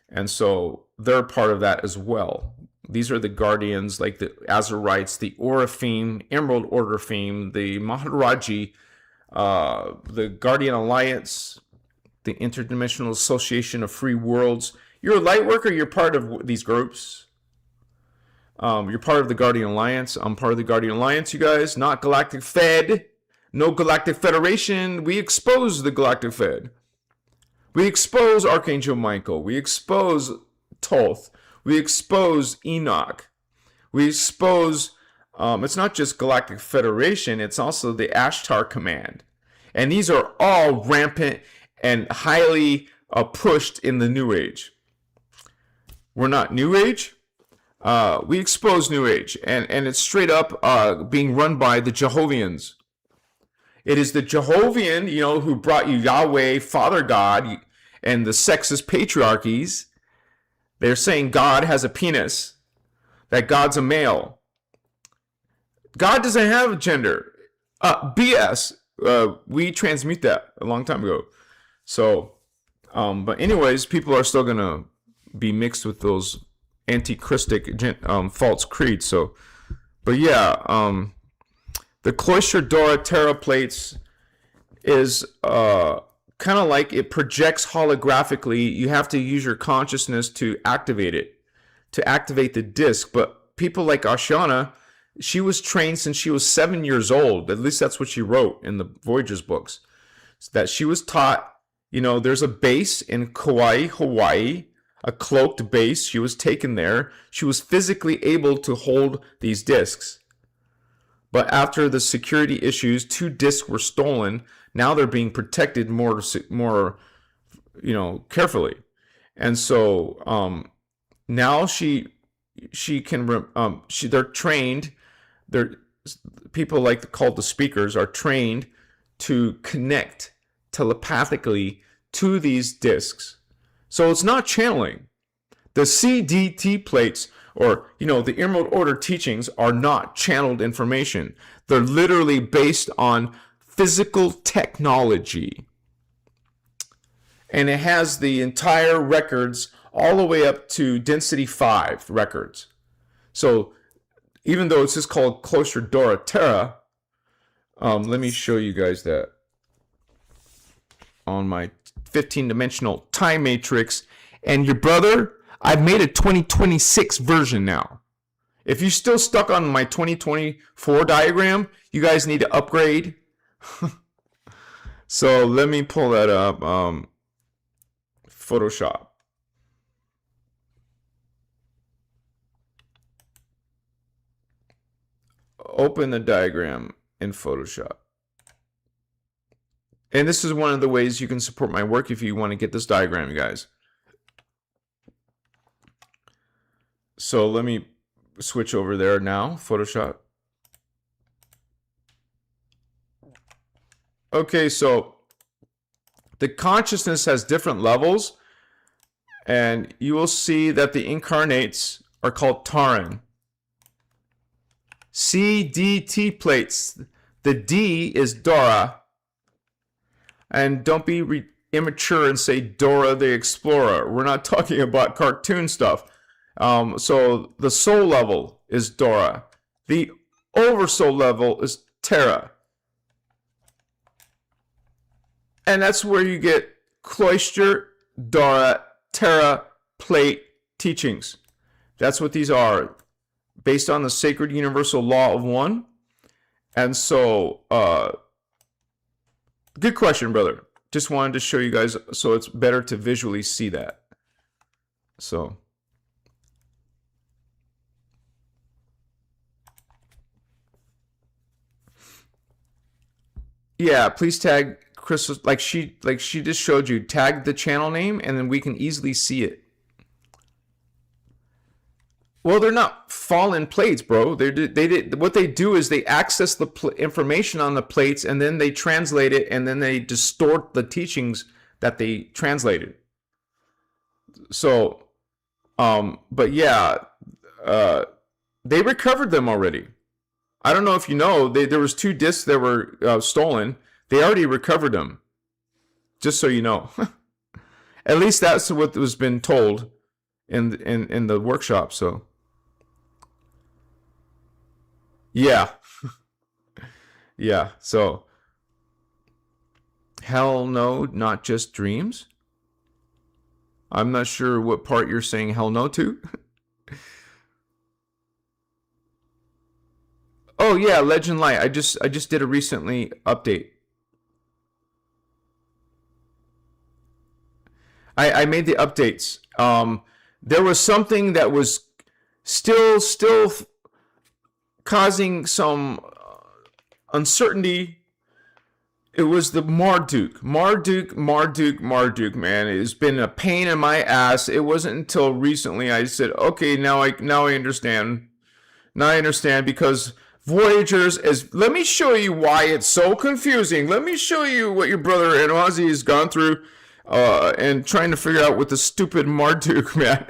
and so they're part of that as well. These are the guardians, like the Azarites, the Oraphim, Emerald Orderphim, the Maharaji, the Guardian Alliance, the Interdimensional Association of Free Worlds. You're a light worker, you're part of these groups. You're part of the Guardian Alliance. I'm part of the Guardian Alliance, you guys. Not Galactic Fed. No Galactic Federation. We expose the Galactic Fed. We expose Archangel Michael. We expose Thoth. We expose Enoch. We expose, it's not just Galactic Federation, it's also the Ashtar Command. And these are all rampant and highly pushed in the New Age. We're not New Age. We expose New Age. And it's straight up being run by the Jehovians. It is the Jehovian, who brought you Yahweh, Father God, and the sexist patriarchies. They're saying God has a penis, that God's a male. God doesn't have a gender. BS. We transmute that a long time ago. So, but anyways, people are still going to be mixed with those anti-Christic false creeds. So, but yeah, the Cloister Dora Terra plates is kind of like it projects holographically. You have to use your consciousness to activate it, to activate the disc. But people like Ashana, she was trained since she was 7 years old. At least that's what she wrote in the Voyagers books. That she was taught, there's a base in Kauai, Hawaii, a cloaked base. She was taken there. She was physically able to hold these discs. But after the security issues, 2 discs were stolen. Now they're being protected more, carefully. And so now they're trained. They're people like called the speakers are trained to connect telepathically to these discs. So it's not channeling. The CDT plates, or the Emerald Order teachings, are not channeled information. They're literally based on physical technology. And it has the entire records all the way up to density 5 records. So even though it's just called Cloister Dora Terra, let me show you guys that on my 15-dimensional time matrix. And your brother, I've made a 2026 version now. If you're still stuck on my 2024 diagram, you guys need to upgrade. So let me pull that up. Photoshop. Open the diagram in Photoshop. And this is one of the ways you can support my work if you want to get this diagram, you guys. So let me switch over there now, Photoshop. Okay, so the consciousness has different levels, and you will see that the incarnates are called Taran. CDT plates. The D is Dora. And don't be immature and say Dora the Explorer. We're not talking about cartoon stuff. So the soul level is Dora. The oversoul level is Terra. And that's where you get Cloister, Dora, Terra, plate teachings. That's what these are, based on the sacred universal law of one. And so, good question, brother. Just wanted to show you guys so it's better to visually see that. So, yeah, please tag Christos, like she just showed you. Tag the channel name, and then we can easily see it. Well, they're not fallen plates, bro. What they do is they access the information on the plates, and then they translate it, and then they distort the teachings that they translated. So, but yeah, they recovered them already. I don't know if you know, there was 2 discs that were stolen. They already recovered them. Just so you know. At least that's what was been told in the workshop. So, yeah, yeah. So, hell no, not just dreams. I'm not sure what part you're saying hell no to. Oh yeah, Legend Light. I just did a recently update. I made the updates. There was something that was still causing some uncertainty. It was the Marduk, man. It's been a pain in my ass. It wasn't until recently I said, okay, now I understand. Now I understand, because Voyagers is. Let me show you why it's so confusing. Let me show you what your brother and Ozzy has gone through, and trying to figure out with the stupid Marduk, man.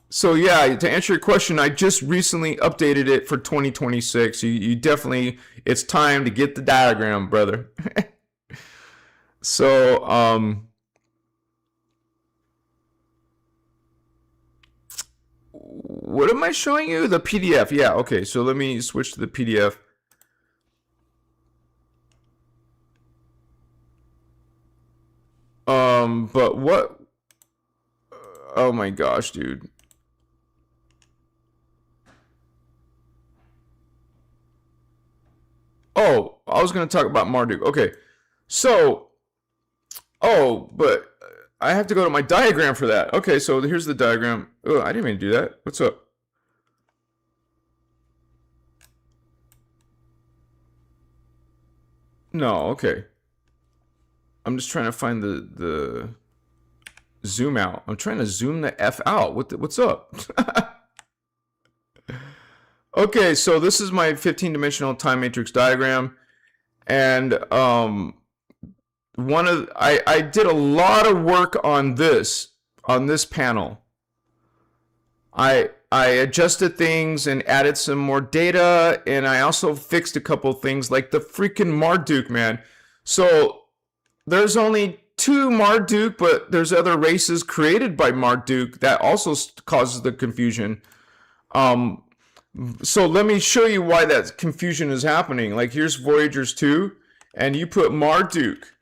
So yeah, to answer your question, I just recently updated it for 2026. You definitely, it's time to get the diagram, brother. So, what am I showing you? The PDF. Yeah, okay. So let me switch to the PDF. But what? Oh my gosh, dude. Oh, I was going to talk about Marduk. Okay. So, but I have to go to my diagram for that. Okay, so here's the diagram. Oh, I didn't mean to do that. What's up? No, okay. I'm just trying to find the zoom out. I'm trying to zoom the F out. What's up? Okay, so this is my 15-dimensional time matrix diagram, and I did a lot of work on this panel. I adjusted things and added some more data, and I also fixed a couple things like the freaking Marduk, man. So there's only 2 Marduk, but there's other races created by Marduk that also causes the confusion. So let me show you why that confusion is happening. Like, here's Voyagers 2, and you put Marduk.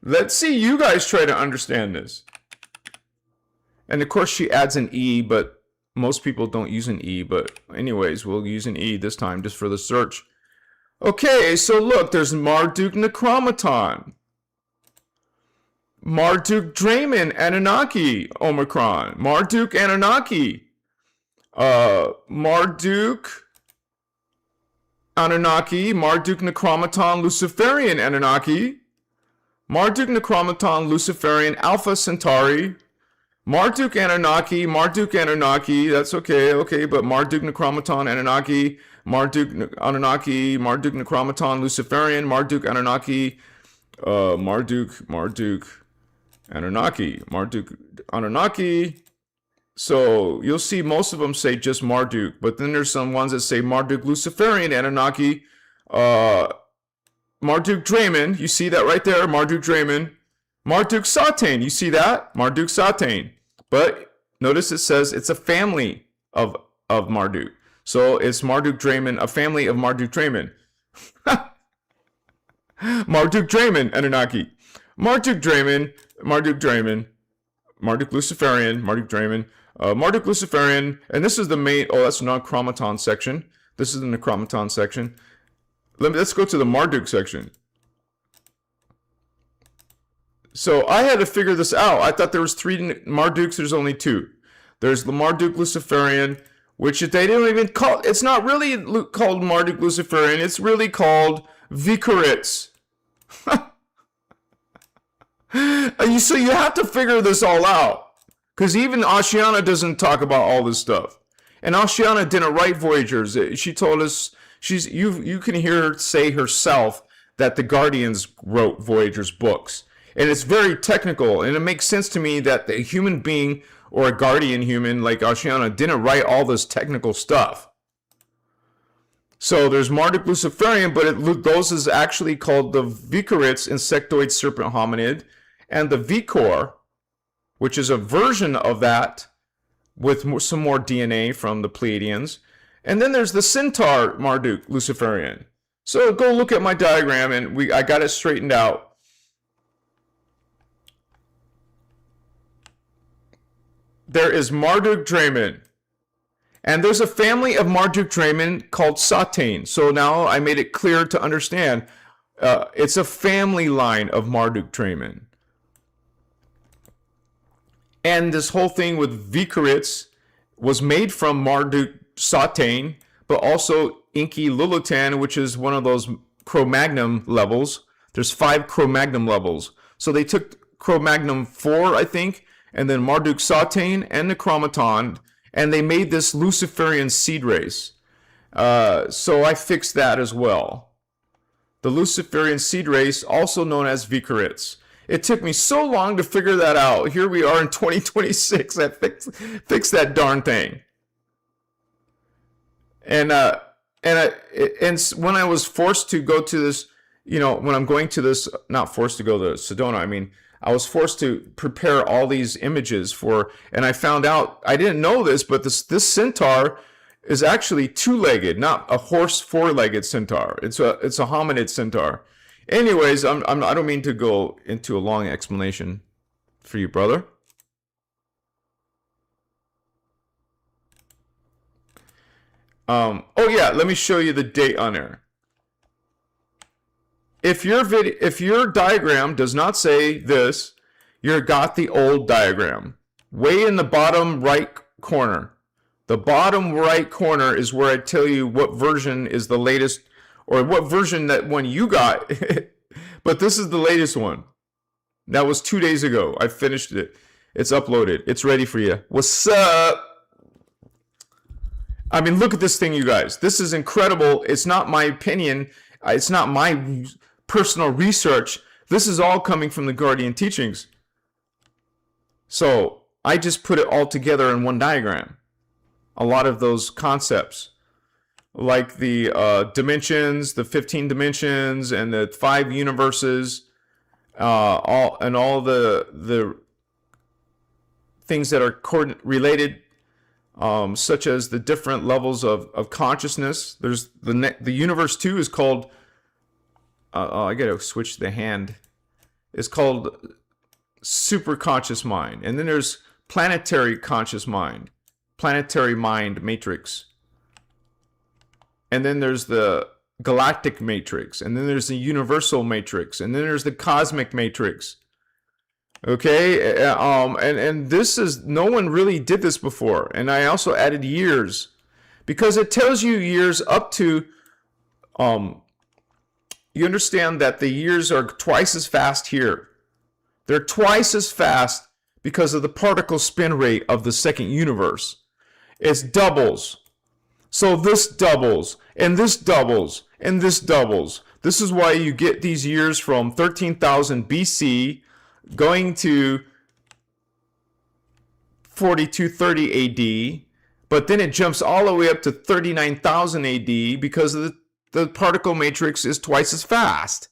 Let's see you guys try to understand this. And of course she adds an E, but most people don't use an E. But anyways, we'll use an E this time just for the search. Okay, so look, there's Marduk Necromaton. Marduk Draymond Anunnaki Omicron. Marduk Anunnaki. Marduk Anunnaki, Marduk Necromaton Luciferian Anunnaki, Marduk Necromaton Luciferian Alpha Centauri, Marduk Anunnaki, that's okay, but Marduk Necromaton Anunnaki, Marduk Anunnaki, Marduk Necromaton Luciferian, Marduk Anunnaki, Marduk Anunnaki. So you'll see most of them say just Marduk, but then there's some ones that say Marduk Luciferian Anunnaki, Marduk Draymond, you see that right there, Marduk Draymond, Marduk Satane, you see that, Marduk Satane, but notice it says it's a family of Marduk, so it's Marduk Draymond, a family of Marduk Draymond. Marduk Draymond Anunnaki, Marduk Draymond, Marduk Luciferian, Marduk Draymond, Marduk Luciferian, and this is the main, that's the Necromaton section. This is the Necromaton section. Let's go to the Marduk section. So I had to figure this out. I thought there was 3 Marduks, there's only 2. There's the Marduk Luciferian, which they don't even call, it's not really called Marduk Luciferian, it's really called Vikarits. So you have to figure this all out. Because even Ashiana doesn't talk about all this stuff. And Ashiana didn't write Voyagers. She told us, you can hear her say herself that the Guardians wrote Voyagers books. And it's very technical. And it makes sense to me that the human being or a guardian human like Ashiana didn't write all this technical stuff. So there's Marduk Luciferian, but those is actually called the Vikarits, insectoid serpent hominid, and the Vikor, which is a version of that with some more DNA from the Pleiadians. And then there's the Centaur Marduk Luciferian. So go look at my diagram, and I got it straightened out. There is Marduk Draymond. And there's a family of Marduk Draymond called Satane. So now I made it clear to understand. It's a family line of Marduk Draymond. And this whole thing with Vikarits was made from Marduk Satane, but also Enki Lulutan, which is one of those Cro-Magnon levels. There's 5 Cro-Magnon levels. So they took Cro-Magnon 4, I think, and then Marduk Satane and Necromaton, and they made this Luciferian seed race. So I fixed that as well. The Luciferian seed race, also known as Vikarits. It took me so long to figure that out. Here we are in 2026. I fixed that darn thing. And when I was forced to go to this, when I'm going to this, not forced to go to Sedona, I mean, I was forced to prepare all these images and I found out, I didn't know this, but this centaur is actually 2-legged, not a horse 4-legged centaur. It's a hominid centaur. Anyways, I don't mean to go into a long explanation for you, brother. Oh yeah, let me show you the date on there. If your diagram does not say this, you've got the old diagram. Way in the bottom right corner. The bottom right corner is where I tell you what version is the latest, or what version that one you got. But this is the latest one. That was 2 days ago. I finished it. It's uploaded. It's ready for you. What's up? I mean, look at this thing, you guys. This is incredible. It's not my opinion. It's not my personal research. This is all coming from the Guardian teachings. So I just put it all together in one diagram. A lot of those concepts, like the dimensions, the 15 dimensions, and the 5 universes, all the things that are related, such as the different levels of consciousness. There's the universe 2 is called. I gotta switch the hand. It's called super conscious mind, and then there's planetary conscious mind, planetary mind matrix, and then there's the galactic matrix, and then there's the universal matrix, and then there's the cosmic matrix. Okay, and this is, no one really did this before, and I also added years, because it tells you years up to, you understand that the years are twice as fast here. They're twice as fast because of the particle spin rate of the second universe. It's doubles. So this doubles, and this doubles, and this doubles. This is why you get these years from 13,000 BC going to 4230 AD, but then it jumps all the way up to 39,000 AD because of the particle matrix is twice as fast.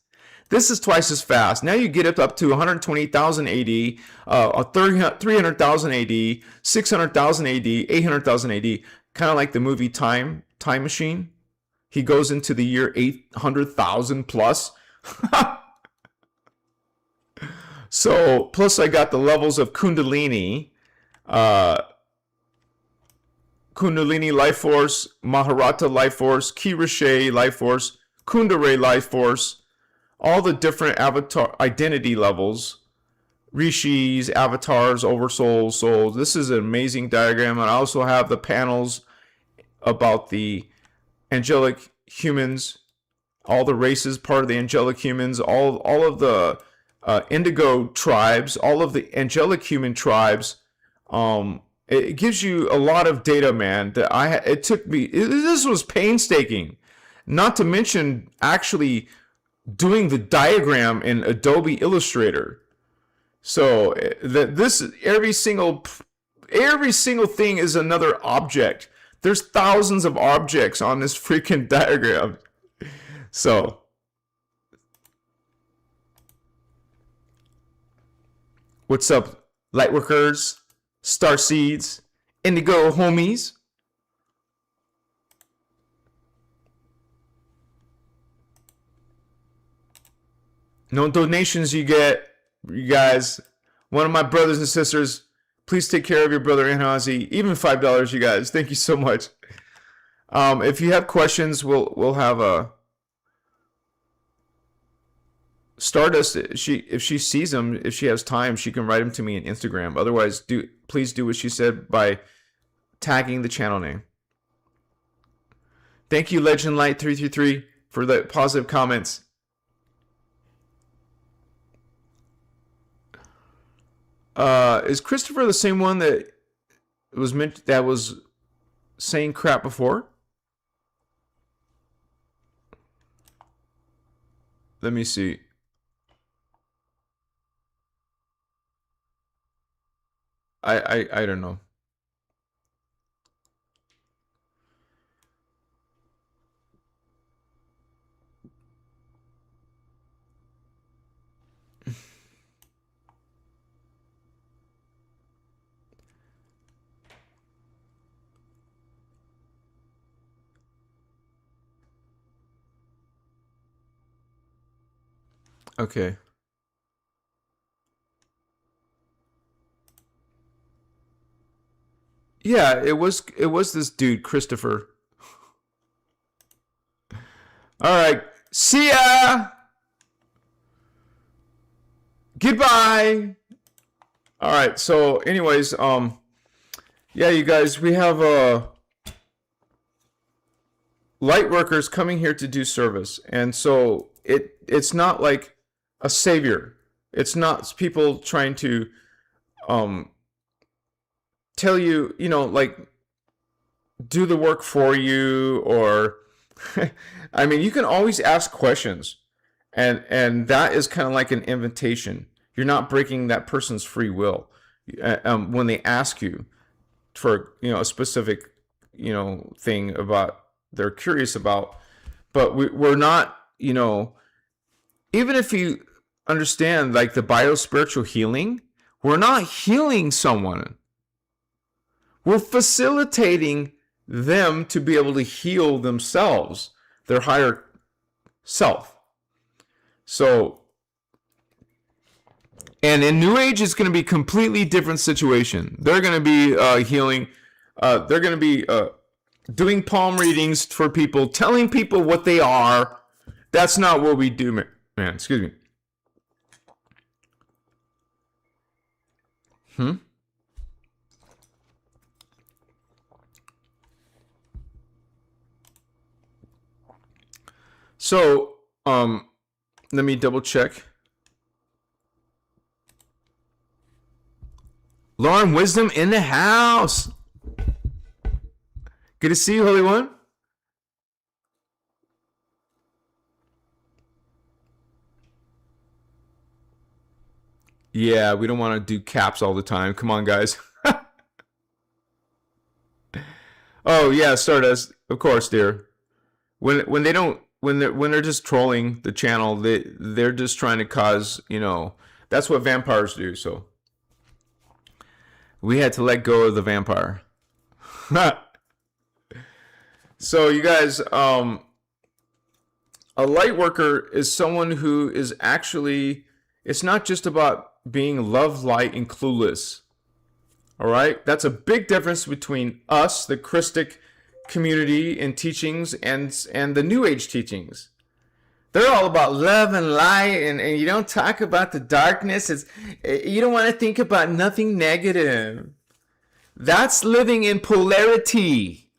This is twice as fast. Now you get up to 120,000 AD, 300,000 AD, 600,000 AD, 800,000 AD, kind of like the movie Time Machine. He goes into the year 800,000 plus. So, plus I got the levels of Kundalini, Kundalini life force, Maharata life force, Kirishe life force, Kundare life force, all the different avatar identity levels, rishis, avatars, oversouls, souls. This is an amazing diagram. And I also have the panels about the angelic humans, all the races, part of the angelic humans, all of the indigo tribes, all of the angelic human tribes. It gives you a lot of data, man. That it took me. This was painstaking. Not to mention actually doing the diagram in Adobe Illustrator. So that this every single thing is another object. There's thousands of objects on this freaking diagram. So what's up, Lightworkers, Starseeds, Indigo homies? No donations you get, you guys. One of my brothers and sisters, please take care of your brother Anhazi. Even $5, you guys. Thank you so much. If you have questions, we'll have a Stardust. If she sees them, if she has time, she can write them to me on Instagram. Otherwise, please do what she said by tagging the channel name. Thank you, Legend Light 333, for the positive comments. Is Christopher the same one that was saying crap before? Let me see. I don't know. Okay. Yeah, it was this dude, Christopher. All right. See ya. Goodbye. All right. So anyways, yeah, you guys, we have Lightworkers coming here to do service. And so it's not like a savior. It's not people trying to tell you, like, do the work for you, or I mean, you can always ask questions, and that is kind of like an invitation. You're not breaking that person's free will when they ask you for a specific thing about they're curious about. But we're not, even if you understand like the biospiritual healing, we're not healing someone. We're facilitating them to be able to heal themselves, their higher self. So, and in New Age, it's going to be a completely different situation. They're going to be healing. They're going to be doing palm readings for people, telling people what they are. That's not what we do, man. Excuse me. So, let me double check. Lauren Wisdom in the house. Good to see you, Holy One. Yeah, we don't want to do caps all the time. Come on, guys. Oh yeah, Stardust. Of course, dear. When they don't, when they're just trolling the channel, they're just trying to cause, that's what vampires do. So we had to let go of the vampire. So you guys, a light worker is someone who is actually, it's not just about being love, light, and clueless. All right? That's a big difference between us, the Christic community and teachings, and the New Age teachings. They're all about love and light, and you don't talk about the darkness. You don't want to think about nothing negative. That's living in polarity.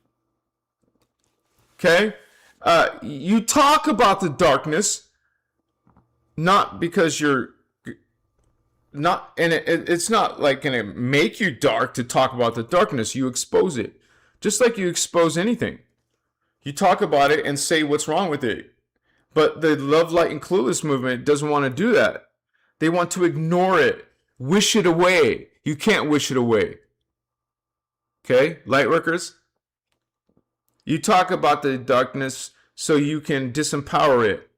Okay? You talk about the darkness, not because you're not, and it's not like going to make you dark to talk about the darkness. You expose it. Just like you expose anything. You talk about it and say what's wrong with it. But the love, light, and clueless movement doesn't want to do that. They want to ignore it. Wish it away. You can't wish it away. Okay? Lightworkers? You talk about the darkness so you can disempower it.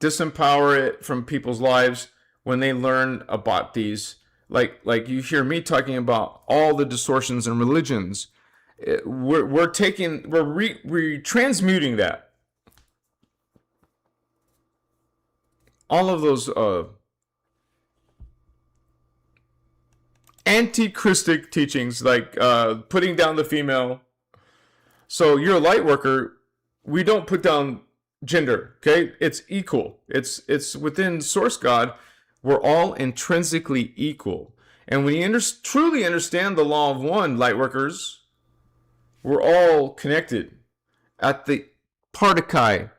Disempower it from people's lives when they learn about these. Like you hear me talking about all the distortions in religions. We're transmuting that. All of those anti-Christic teachings, like putting down the female. So you're a light worker. We don't put down gender. Okay, it's equal. It's within Source God. We're all intrinsically equal. And when you truly understand the law of one, light workers, we're all connected at the particle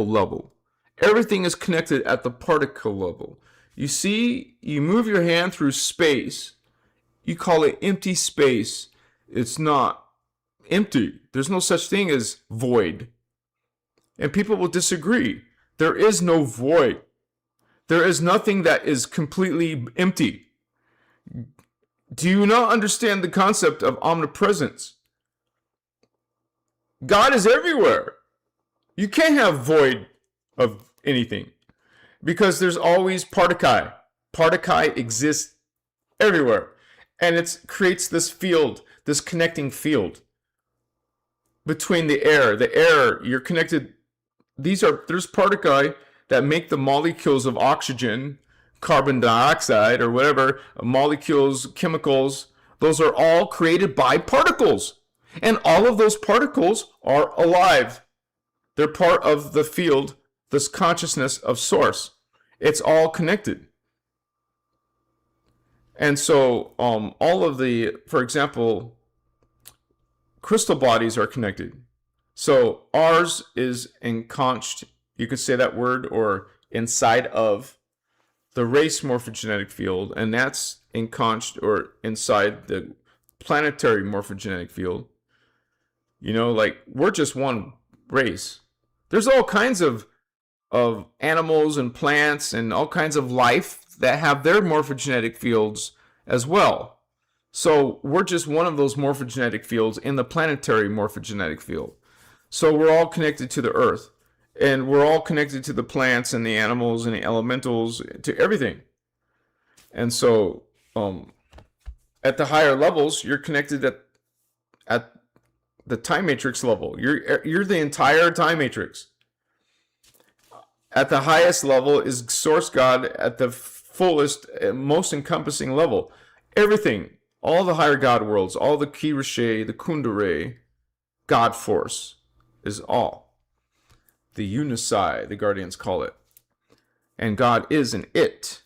level. Everything is connected at the particle level. You see, you move your hand through space. You call it empty space. It's not empty. There's no such thing as void. And people will disagree. There is no void. There is nothing that is completely empty. Do you not understand the concept of omnipresence? God is everywhere. You can't have void of anything because there's always particle. Particle exists everywhere. And it creates this field, this connecting field between the air. The air, you're connected. There's particle that make the molecules of oxygen, carbon dioxide, or whatever, molecules, chemicals. Those are all created by particles. And all of those particles are alive. They're part of the field, this consciousness of Source. It's all connected. And so all of the, for example, crystal bodies are connected. So ours is enconched, you could say that word, or inside of the race morphogenetic field, and that's inside the planetary morphogenetic field. Like, we're just one race. There's all kinds of animals and plants and all kinds of life that have their morphogenetic fields as well. So we're just one of those morphogenetic fields in the planetary morphogenetic field. So we're all connected to the earth, and we're all connected to the plants and the animals and the elementals, to everything. And so at the higher levels, you're connected at the time matrix level. You're the entire time matrix. At the highest level is Source God at the fullest, most encompassing level. Everything, all the higher God worlds, all the Ki Rishe, the Kundare, God Force is all. The Unisai, the Guardians call it. And God is an it,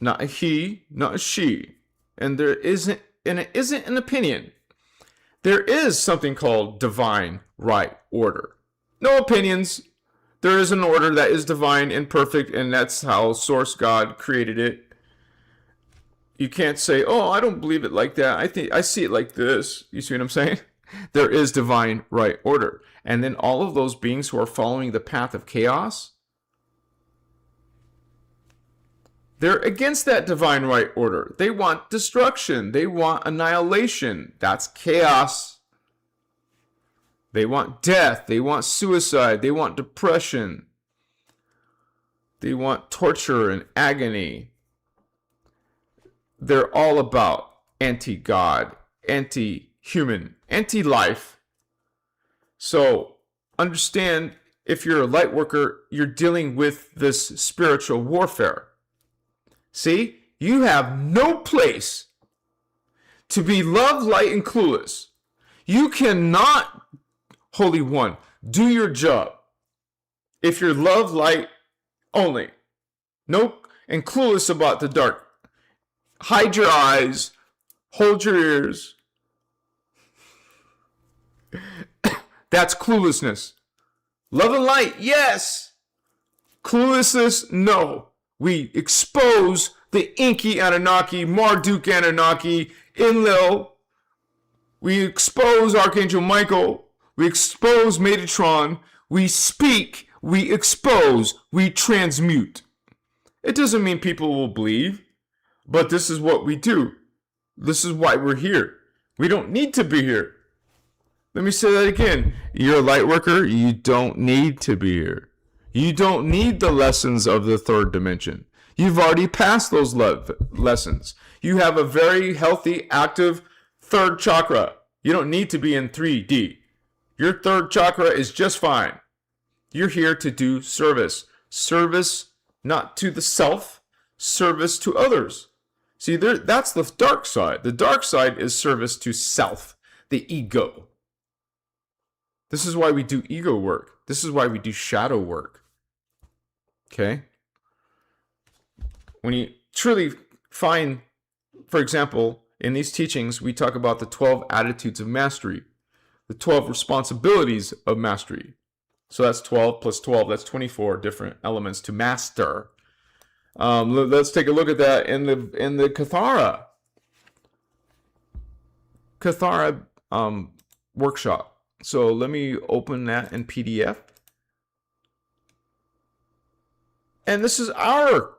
not a he, not a she. And it isn't an opinion. There is something called divine right order. No opinions. There is an order that is divine and perfect, and that's how Source God created it. You can't say, oh, I don't believe it like that. I see it like this. You see what I'm saying? There is divine right order. And then all of those beings who are following the path of chaos, they're against that divine right order. They want destruction. They want annihilation. That's chaos. They want death. They want suicide. They want depression. They want torture and agony. They're all about anti-God, anti-human, anti-life. So understand, if you're a light worker, you're dealing with this spiritual warfare. See, you have no place to be love, light, and clueless. You cannot, Holy One, do your job if you're love, light only. No, and clueless about the dark. Hide your eyes, hold your ears. That's cluelessness. Love and light, yes. Cluelessness, no. We expose the Inky Anunnaki, Marduk Anunnaki, Enlil. We expose Archangel Michael. We expose Metatron. We speak. We expose. We transmute. It doesn't mean people will believe, but this is what we do. This is why we're here. We don't need to be here. Let me say that again. You're a light worker. You don't need to be here. You don't need the lessons of the third dimension. You've already passed those lessons. You have a very healthy, active third chakra. You don't need to be in 3D. Your third chakra is just fine. You're here to do service. Service not to the self, service to others. See, that's the dark side. The dark side is service to self, the ego. This is why we do ego work. This is why we do shadow work. Okay? When you truly find, for example, in these teachings, we talk about the 12 attitudes of mastery, the 12 responsibilities of mastery. So that's 12 plus 12. That's 24 different elements to master. Let's take a look at that in the Kathara workshop. So let me open that in PDF. And this is our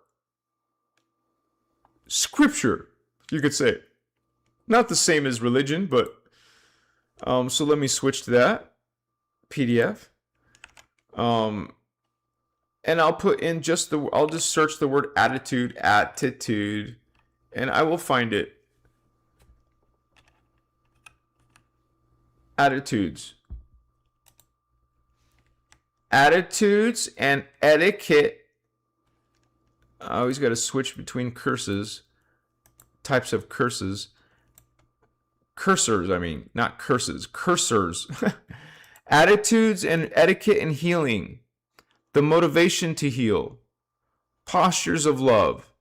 scripture, you could say. Not the same as religion, but so let me switch to that PDF. And I'll put in I'll just search the word attitude, and I will find it. Attitudes and etiquette. I always got to switch between types of curses. Cursors, I mean, not curses, cursors. Attitudes and etiquette and healing. The motivation to heal. Postures of love.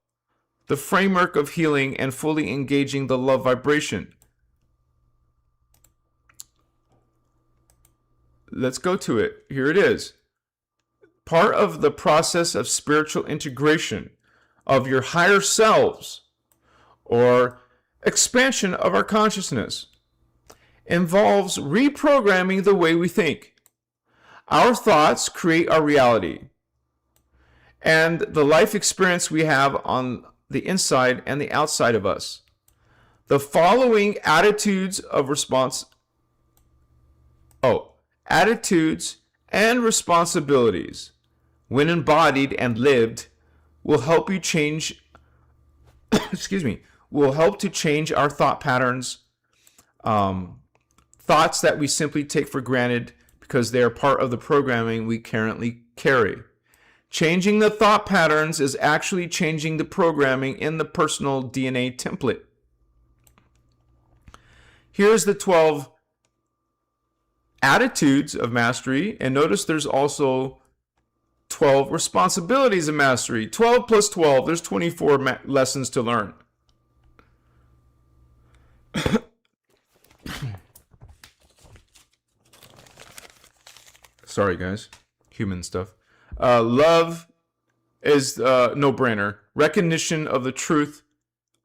The framework of healing and fully engaging the love vibration. Let's go to it. Here it is. Part of the process of spiritual integration of your higher selves, or expansion of our consciousness, involves reprogramming the way we think. Our thoughts create our reality, and the life experience we have on the inside and the outside of us. The following attitudes and responsibilities, when embodied and lived, will help you change will help to change our thought patterns, thoughts that we simply take for granted because they are part of the programming we currently carry. Changing the thought patterns is actually changing the programming in the personal DNA template. Here's the 12 attitudes of mastery, and notice there's also 12 responsibilities of mastery. 12 plus 12, there's 24 lessons to learn. Sorry, guys. Human stuff. Love is no-brainer. Recognition of the truth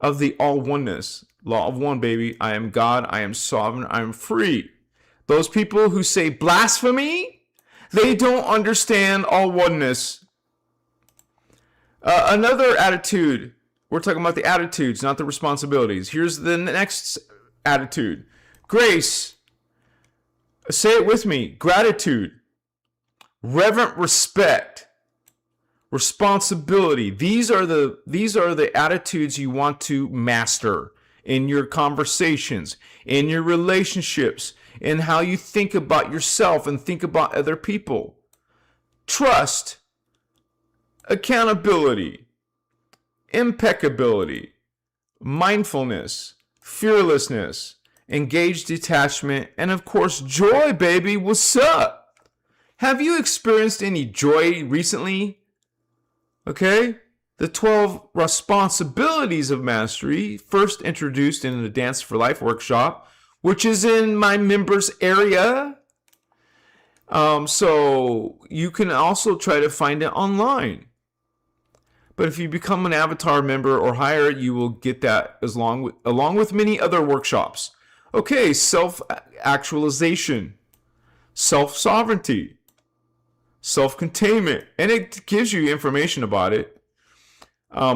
of the all-oneness. Law of one, baby. I am God. I am sovereign. I am free. Those people who say blasphemy, they don't understand all-oneness. Another attitude. We're talking about the attitudes, not the responsibilities. Here's the next attitude. Grace. Say it with me. Gratitude. Reverent respect, responsibility. These are the attitudes you want to master in your conversations, in your relationships, in how you think about yourself and think about other people. Trust, accountability, impeccability, mindfulness, fearlessness, engaged detachment, and of course, joy, baby. What's up? Have you experienced any joy recently? Okay? The 12 responsibilities of mastery, first introduced in the Dance for Life workshop, which is in my members area. So you can also try to find it online. But if you become an avatar member or higher, you will get that along with many other workshops. Okay, self-actualization, self-sovereignty, self-containment, and it gives you information about it.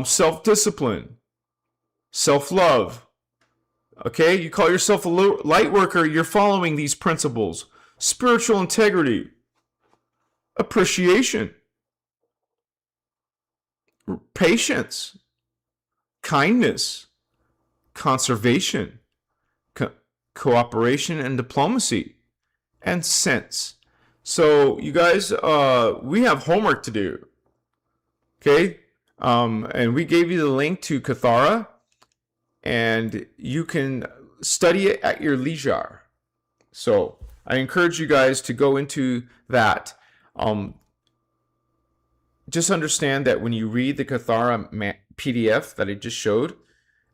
Self-discipline, self-love. Okay, you call yourself a light worker, you're following these principles. Spiritual integrity, appreciation, patience, kindness, conservation, cooperation and diplomacy, and sense. So you guys, we have homework to do, okay? And we gave you the link to Kathara, and you can study it at your leisure. So I encourage you guys to go into that. Just understand that when you read the Kathara PDF that I just showed,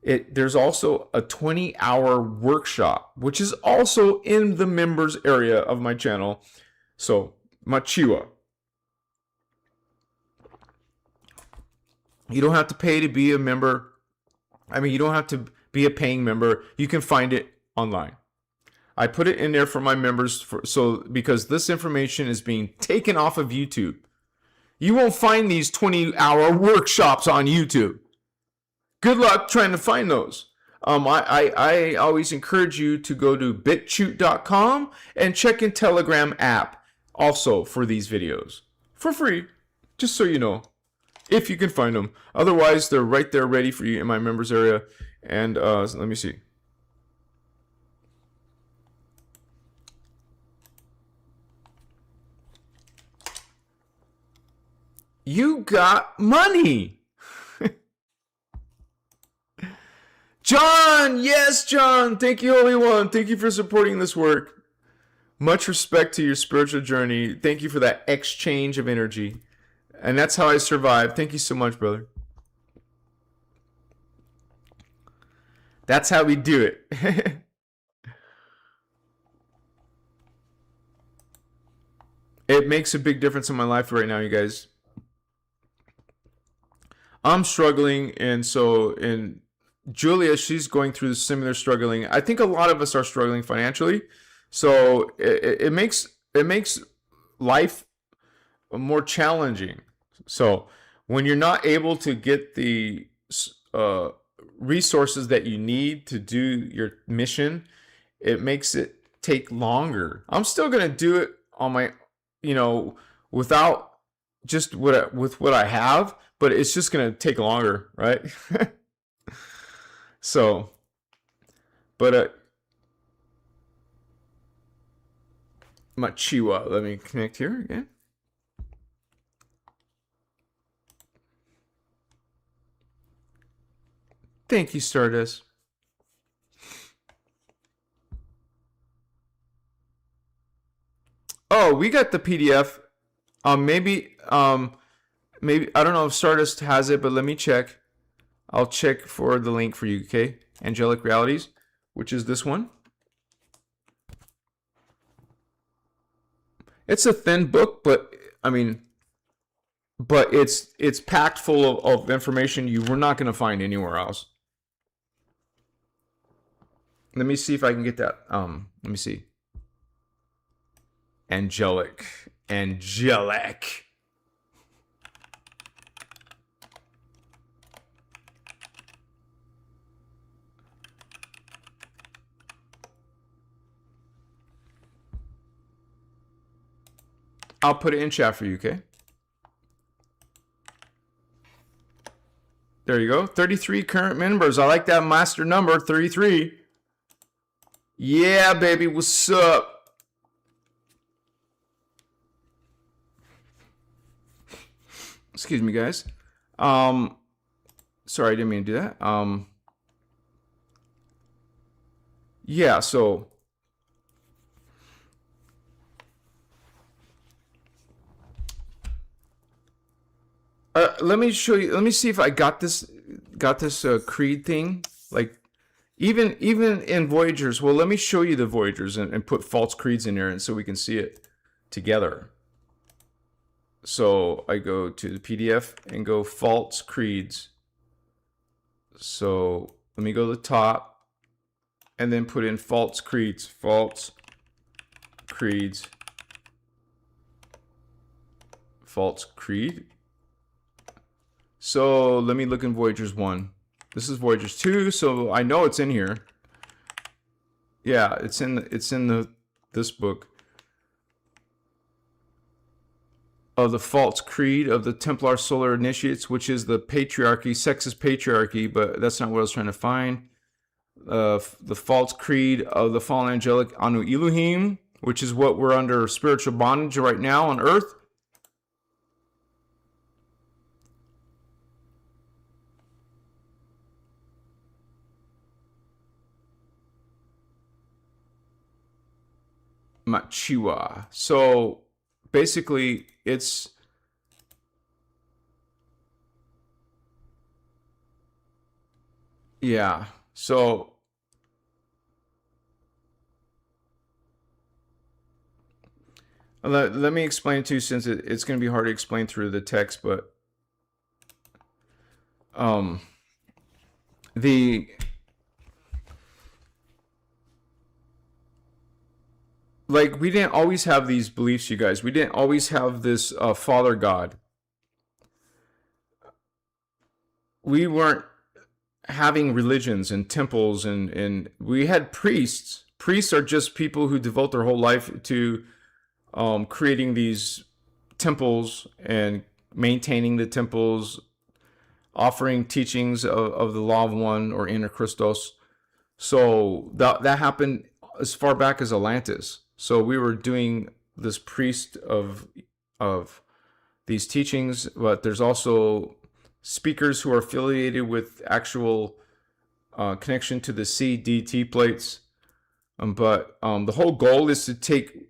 there's also a 20-hour workshop, which is also in the members area of my channel. So, Machiwa. You don't have to pay to be a member. I mean, you don't have to be a paying member. You can find it online. I put it in there for my members because this information is being taken off of YouTube. You won't find these 20-hour workshops on YouTube. Good luck trying to find those. I always encourage you to go to bitchute.com and check in Telegram app also for these videos for free, just so you know, if you can find them. Otherwise, they're right there ready for you in my members area. And let me see. You got money. John, yes, John. Thank you, Holy One. Thank you for supporting this work. Much respect to your spiritual journey. Thank you for that exchange of energy. And that's how I survive. Thank you so much, brother. That's how we do it. It makes a big difference in my life right now, you guys. I'm struggling, and Julia, she's going through the similar struggling. I think a lot of us are struggling financially, so it makes life more challenging. So when you're not able to get the uh, resources that you need to do your mission, it makes it take longer. I'm still gonna do it on my, without just with what I have, but it's just gonna take longer, right? So, but Machiwa, let me connect here again. Thank you, Stardust. Oh, we got the PDF. Maybe I don't know if Stardust has it, but let me check. I'll check for the link for you, okay? Angelic Realities, which is this one. It's a thin book, but it's packed full of information you were not going to find anywhere else. Let me see if I can get that. Let me see. Angelic. I'll put it in chat for you, okay? There you go. 33 current members. I like that master number, 33. Yeah, baby. What's up? Excuse me, guys. Sorry, I didn't mean to do that. Yeah, so let me show you. Let me see if I got this creed thing. Like even in Voyagers. Well, let me show you the Voyagers and put false creeds in there, and so we can see it together. So I go to the PDF and go false creeds. So let me go to the top and then put in false creeds. False creeds. False creed. So let me look in Voyagers 1. This is Voyagers 2, so I know it's in here. Yeah, it's in this book. Of the false creed of the Templar Solar Initiates, which is the patriarchy, sexist patriarchy, but that's not what I was trying to find. The false creed of the fallen angelic Anu Elohim, which is what we're under spiritual bondage right now on Earth. Machiwa. So basically, it's yeah. So let me explain it to you, since it's going to be hard to explain through the text, but we didn't always have these beliefs, you guys. We didn't always have this Father God. We weren't having religions and temples, and we had priests. Priests are just people who devote their whole life to creating these temples and maintaining the temples, offering teachings of the law of one, or innerchristos. So that happened as far back as Atlantis. So we were doing this priest of these teachings, but there's also speakers who are affiliated with actual connection to the CDT plates. But the whole goal is to take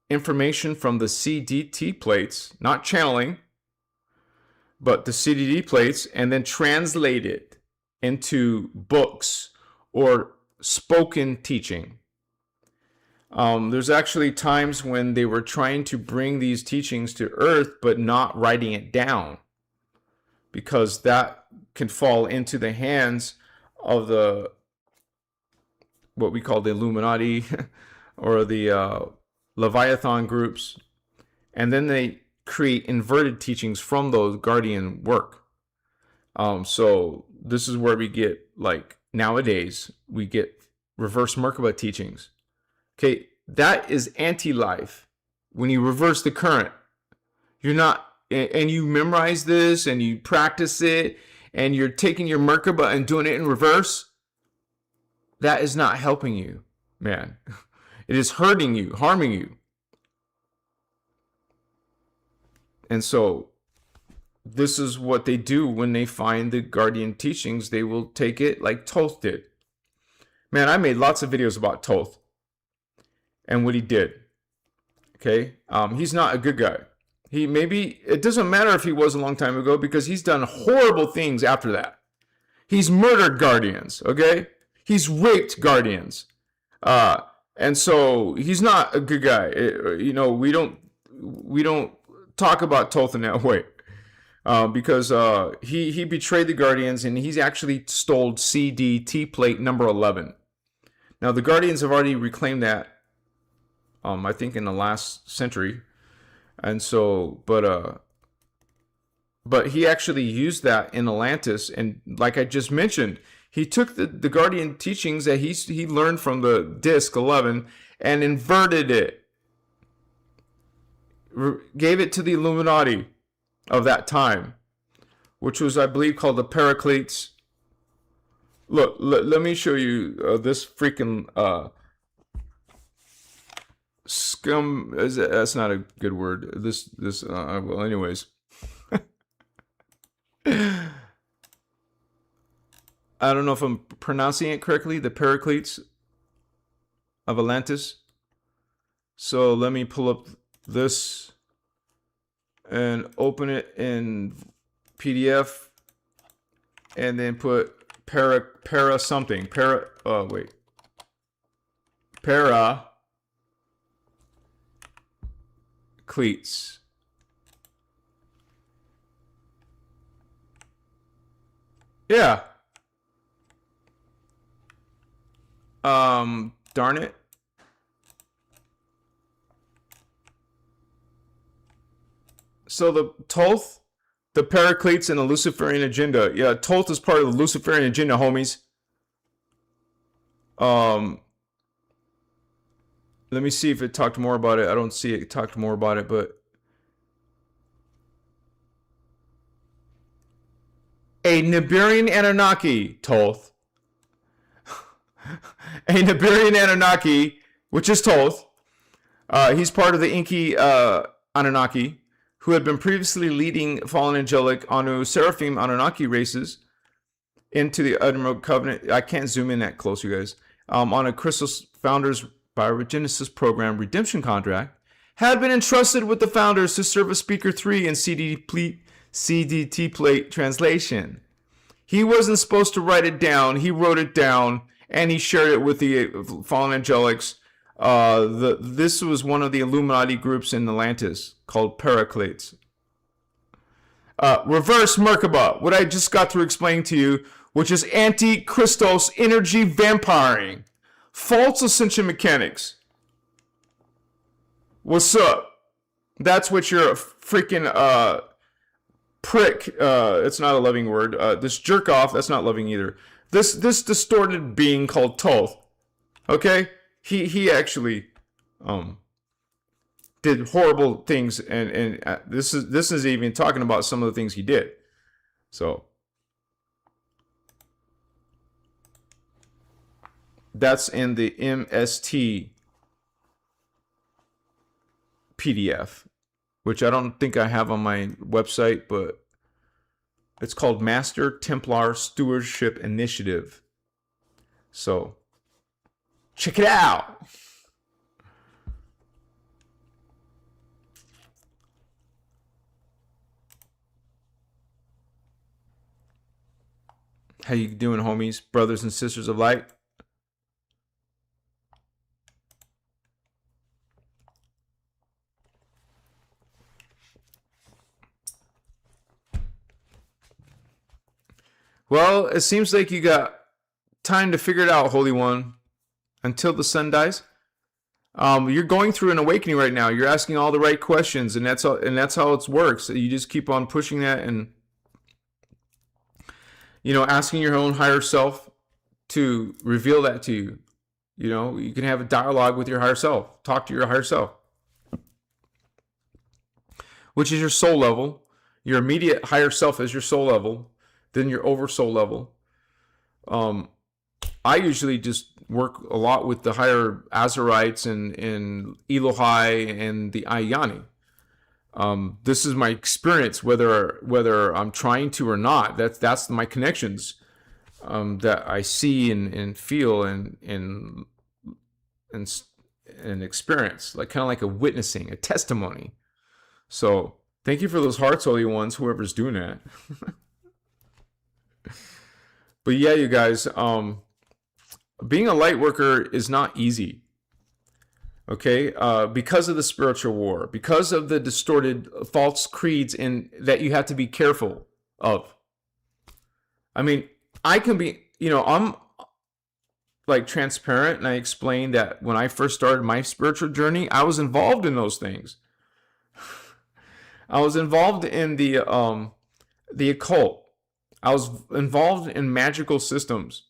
information from the CDT plates, not channeling, but the CDT plates, and then translate it into books or spoken teaching. There's actually times when they were trying to bring these teachings to Earth, but not writing it down. because that can fall into the hands of the what we call the Illuminati or the Leviathan groups, and then they create inverted teachings from those guardian work. So this is where we get, like, nowadays we get reverse Merkaba teachings. Okay, that is anti-life. When you reverse the current, you're not, and you memorize this and you practice it, and you're taking your Merkaba and doing it in reverse. That is not helping you, man. It is hurting you, harming you. And so this is what they do when they find the guardian teachings. They will take it like Thoth did. Man, I made lots of videos about Thoth and what he did. Okay, he's not a good guy. It doesn't matter if he was a long time ago, because he's done horrible things after that. He's murdered guardians, okay? He's raped guardians. And so he's not a good guy. We don't talk about Thoth in that way. Because he betrayed the guardians, and he's actually stole CDT plate number 11. Now, the guardians have already reclaimed that, I think in the last century. And so, but he actually used that in Atlantis, and like I just mentioned, he took the guardian teachings that he learned from the disc 11 and inverted it, gave it to the Illuminati of that time, which was, I believe, called the Paracletes. Look, let me show you this freaking scum. That's not a good word. Well, anyways. I don't know if I'm pronouncing it correctly. The Paracletes of Atlantis. So let me pull up this and open it in PDF, and then put para something. Para cleats. Yeah. Darn it. So the Thoth, the Paracletes, and the Luciferian agenda. Yeah, Thoth is part of the Luciferian agenda, homies. Let me see if it talked more about it. I don't see it talked more about it, but a Nibirian Anunnaki, Thoth. A Nibirian Anunnaki, which is Thoth. He's part of the Inky Anunnaki, who had been previously leading fallen angelic Anu Seraphim Anunnaki races into the Emerald Covenant. I can't zoom in that close, you guys. On a Christos Founders Biogenesis Program redemption contract, had been entrusted with the founders to serve as Speaker 3 in CDT plate translation. He wasn't supposed to write it down. He wrote it down, and he shared it with the fallen angelics. This was one of the Illuminati groups in Atlantis called Paracletes. Reverse Merkaba, what I just got through explaining to you, which is anti-Christos energy vampiring. False ascension mechanics. What's up? That's what you're a freaking prick. It's not a loving word. This jerk off, that's not loving either. This distorted being called Thoth. Okay? He actually did horrible things, and this is even talking about some of the things he did. So that's in the MST PDF, which I don't think I have on my website, but it's called Master Templar Stewardship Initiative. So check it out. How you doing, homies, brothers and sisters of light? Well, it seems like you got time to figure it out, Holy One, until the sun dies. You're going through an awakening right now. You're asking all the right questions, and that's how it works. You just keep on pushing that, and asking your own higher self to reveal that to you. You can have a dialogue with your higher self. Talk to your higher self, which is your soul level. Your immediate higher self is your soul level, then your oversoul level. I usually just work a lot with the higher Azarites and Elohai and the Ayani. This is my experience, whether I'm trying to or not. That's my connections that I see and feel and experience, like kind of like a witnessing, a testimony. So thank you for those hearts, Holy Ones, whoever's doing that. But yeah, you guys, being a light worker is not easy. Okay, because of the spiritual war, because of the distorted false creeds that you have to be careful of. I mean, I can be, I'm like transparent, and I explained that when I first started my spiritual journey, I was involved in those things. I was involved in the occult. I was involved in magical systems.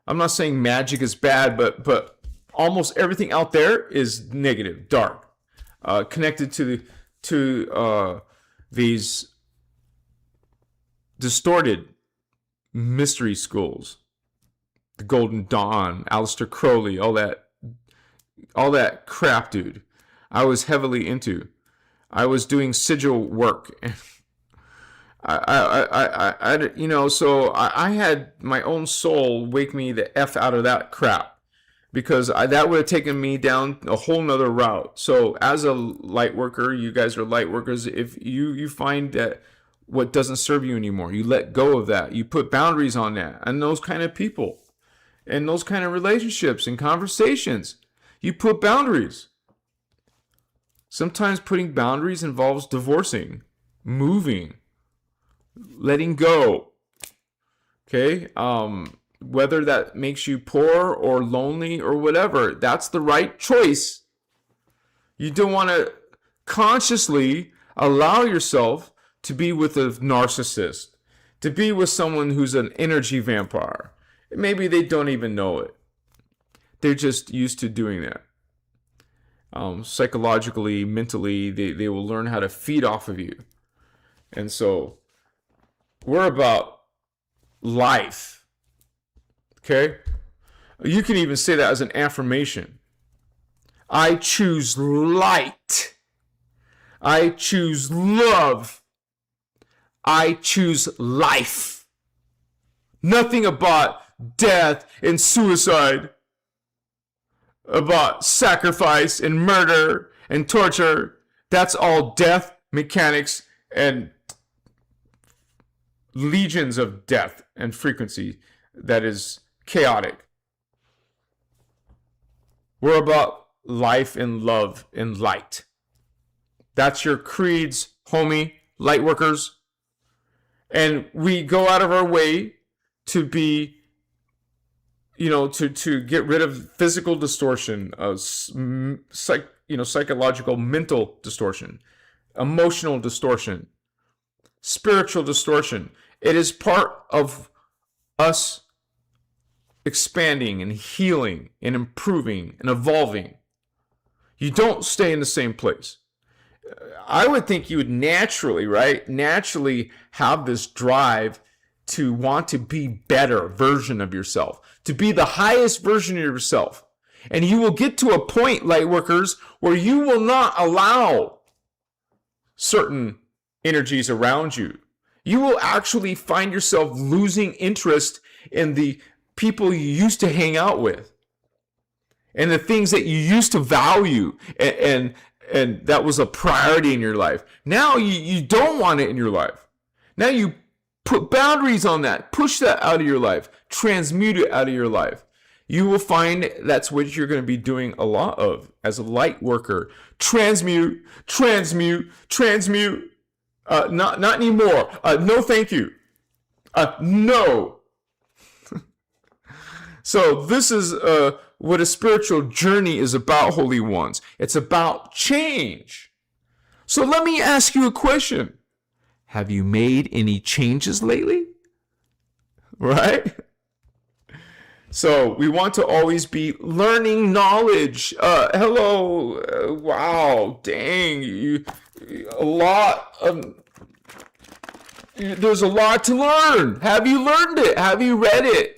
I'm not saying magic is bad, but almost everything out there is negative, dark, connected to these distorted mystery schools, the Golden Dawn, Aleister Crowley, all that crap, dude. I was heavily into. I was doing sigil work. So I had my own soul wake me the F out of that crap, because that would have taken me down a whole nother route. So as a light worker, you guys are light workers. If you find that what doesn't serve you anymore, you let go of that. You put boundaries on that and those kind of people and those kind of relationships and conversations. You put boundaries. Sometimes putting boundaries involves divorcing, moving, letting go. Okay? Whether that makes you poor or lonely or whatever, that's the right choice. You don't want to consciously allow yourself to be with a narcissist, to be with someone who's an energy vampire. Maybe they don't even know it. They're just used to doing that. Psychologically, mentally, they will learn how to feed off of you. And so we're about life. Okay? You can even say that as an affirmation. I choose light. I choose love. I choose life. Nothing about death and suicide, about sacrifice and murder and torture. That's all death, mechanics, and legions of death and frequency that is chaotic. We're about life and love and light. That's your creeds, homie, light workers. And we go out of our way to be, to get rid of physical distortion, psychological, mental distortion, emotional distortion, spiritual distortion. It is part of us expanding and healing and improving and evolving. You don't stay in the same place. I would think you would naturally have this drive to want to be better version of yourself, to be the highest version of yourself. And you will get to a point, light workers, where you will not allow certain energies around you. You will actually find yourself losing interest in the people you used to hang out with and the things that you used to value and that was a priority in your life. Now you don't want it in your life. Now you put boundaries on that. Push that out of your life. Transmute it out of your life. You will find that's what you're going to be doing a lot of as a light worker. Transmute. Not anymore. No, thank you. No. So this is what a spiritual journey is about, holy ones. It's about change. So let me ask you a question. Have you made any changes lately? Right? So we want to always be learning knowledge. Hello. Wow. Dang. There's a lot to learn. Have you learned it? Have you read it?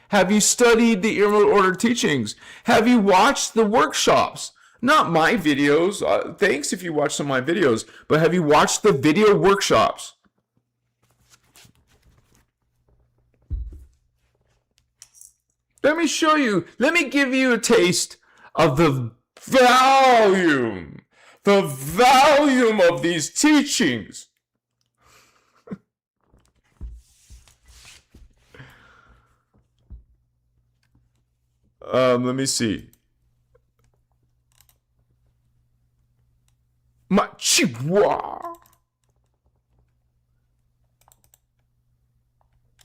Have you studied the Emerald Order teachings? Have you watched the workshops? Not my videos. Thanks if you watched some of my videos. But have you watched the video workshops? Let me show you. Let me give you a taste of the volume of these teachings. Let me see. My chihuahua.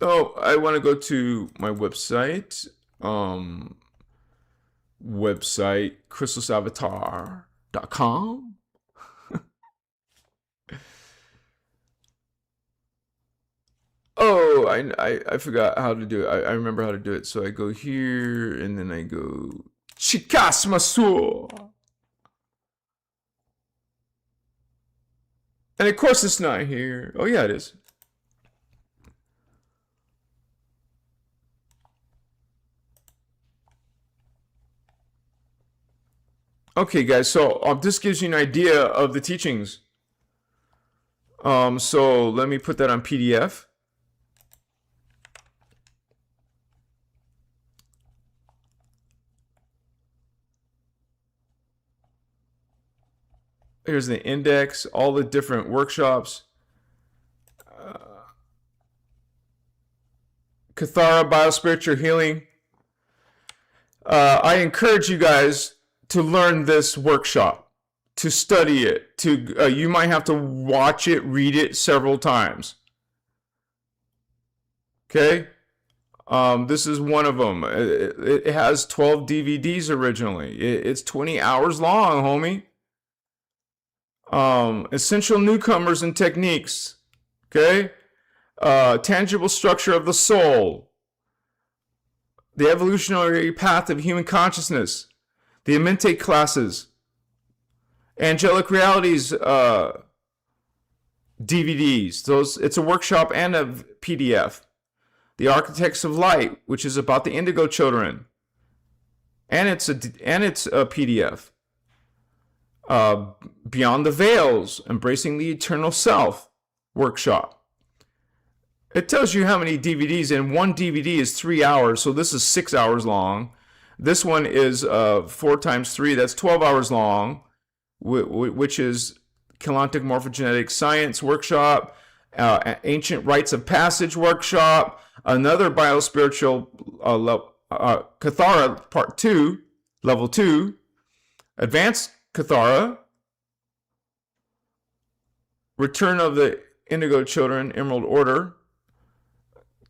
Oh, I want to go to my website. Website christosavatar.com. Oh, I forgot how to do it. I remember how to do it. So I go here and then I go Chikas Masur. And of course it's not here. Oh yeah, it is. Okay, guys, so this gives you an idea of the teachings. So let me put that on PDF. Here's the index, all the different workshops. Kathara, Biospiritual Healing. I encourage you guys to learn this workshop, to study it. You might have to watch it, read it several times. Okay? This is one of them. It has 12 DVDs originally. It's 20 hours long, homie. Essential newcomers and techniques. Okay? Tangible structure of the soul. The evolutionary path of human consciousness. The Amente classes. Angelic realities DVDs. It's a workshop and a PDF. The Architects of Light, which is about the Indigo Children. And it's a PDF. Beyond the Veils, Embracing the Eternal Self workshop. It tells you how many DVDs, and one DVD is 3 hours, so this is 6 hours long. This one is 4 times 3, that's 12 hours long, which is Kelantic Morphogenetic Science workshop, Ancient Rites of Passage workshop, another Biospiritual Kathara Part 2, Level 2, Advanced Kathara, Return of the Indigo Children, Emerald Order,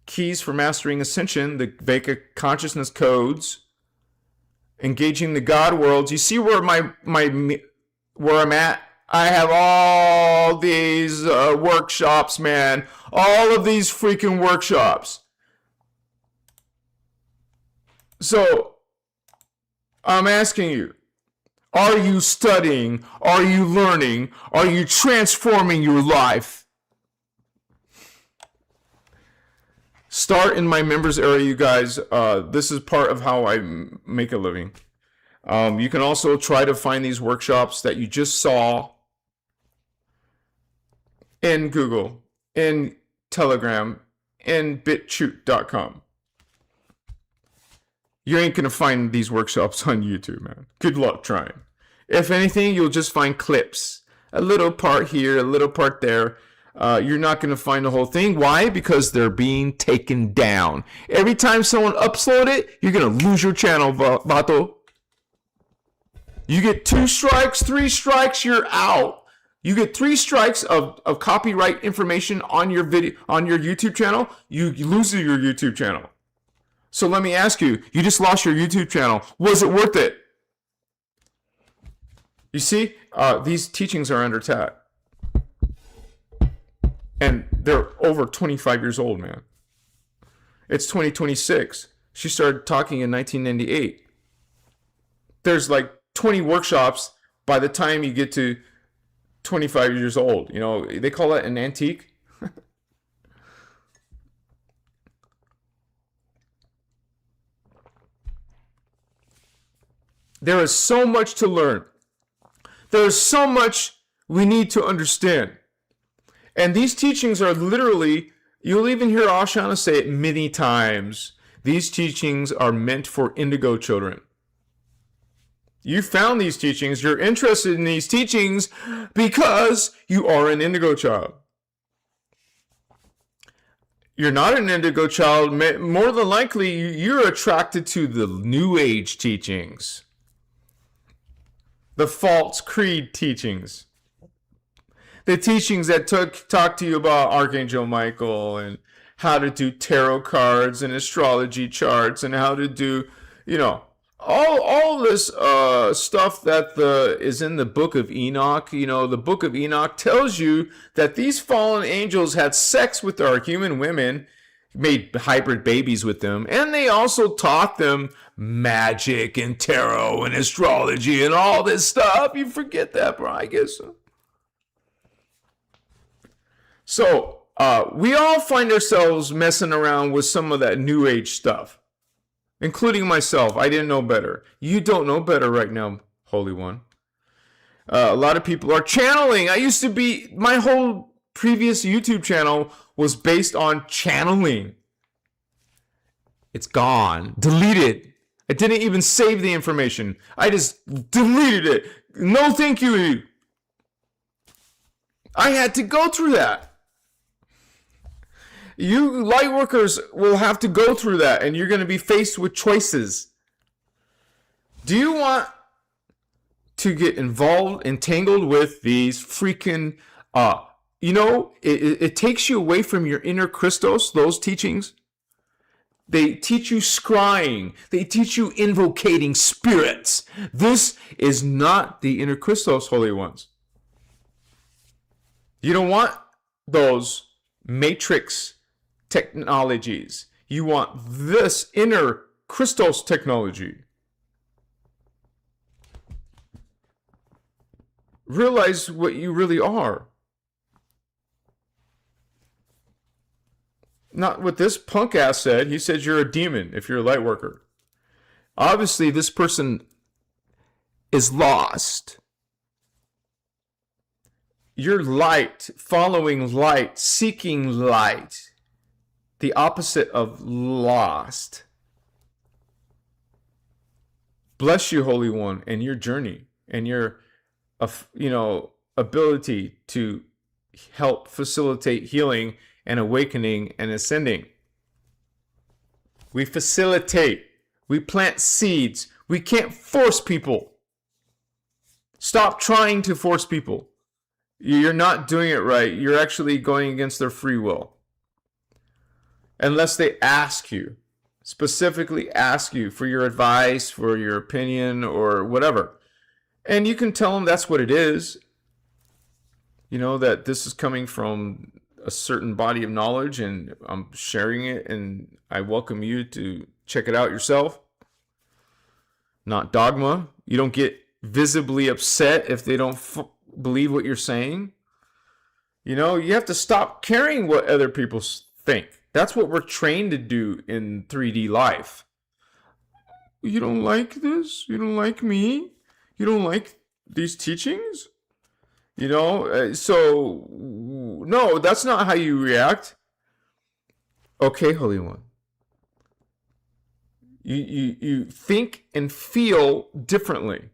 Keys for Mastering Ascension, the Vedic Consciousness Codes, Engaging the God Worlds. You see where where I'm at? I have all these workshops, man. All of these freaking workshops. So, I'm asking you, are you studying? Are you learning? Are you transforming your life? Start in my members area, you guys. This is part of how I make a living. You can also try to find these workshops that you just saw in Google, in Telegram, in bitchute.com. You ain't going to find these workshops on YouTube, man. Good luck trying. If anything, you'll just find clips. A little part here, a little part there. You're not going to find the whole thing. Why? Because they're being taken down. Every time someone uploads it, you're going to lose your channel, vato. You get 2 strikes, 3 strikes, you're out. You get 3 strikes of copyright information on your video, on your YouTube channel, you lose your YouTube channel. So let me ask you, you just lost your YouTube channel. Was it worth it? You see, these teachings are under attack. And they're over 25 years old, man. It's 2026. She started talking in 1998. There's like 20 workshops by the time you get to 25 years old. You know, they call that an antique. There is so much to learn. There is so much we need to understand. And these teachings are literally, you'll even hear Ashana say it many times, these teachings are meant for indigo children. You found these teachings, you're interested in these teachings because you are an indigo child. You're not an indigo child, more than likely you're attracted to the New Age teachings. The false creed teachings. The teachings that talk to you about Archangel Michael and how to do tarot cards and astrology charts and how to do, you know, all this stuff that is in the book of Enoch. You know, the book of Enoch tells you that these fallen angels had sex with our human women, made hybrid babies with them, and they also taught them magic and tarot and astrology and all this stuff. You forget that, bro, I guess. So, we all find ourselves messing around with some of that New Age stuff, including myself. I didn't know better. You don't know better right now, Holy One. A lot of people are channeling. My whole previous YouTube channel was based on channeling. It's gone. Deleted. I didn't even save the information. I just deleted it. No thank you. I had to go through that. You lightworkers will have to go through that, and you're going to be faced with choices. Do you want to get involved, entangled with these freaking, it takes you away from your inner Christos, those teachings. They teach you scrying. They teach you invocating spirits. This is not the inner Christos, Holy Ones. You don't want those matrix technologies. You want this inner Christos technology. Realize what you really are. Not what this punk ass said. He said you're a demon if you're a light worker. Obviously, this person is lost. You're light, following light, seeking light. The opposite of lost. Bless you, Holy One, and your journey and your, ability to help facilitate healing and awakening and ascending. We facilitate. We plant seeds. We can't force people. Stop trying to force people. You're not doing it right. You're actually going against their free will. Unless they ask you, specifically ask you for your advice, for your opinion, or whatever. And you can tell them that's what it is. You know, that this is coming from a certain body of knowledge and I'm sharing it and I welcome you to check it out yourself. Not dogma. You don't get visibly upset if they don't believe what you're saying. You know, you have to stop caring what other people think. That's what we're trained to do in 3D life. You don't like this? You don't like me? You don't like these teachings? You know, so no, that's not how you react. Okay, Holy One. You think and feel differently.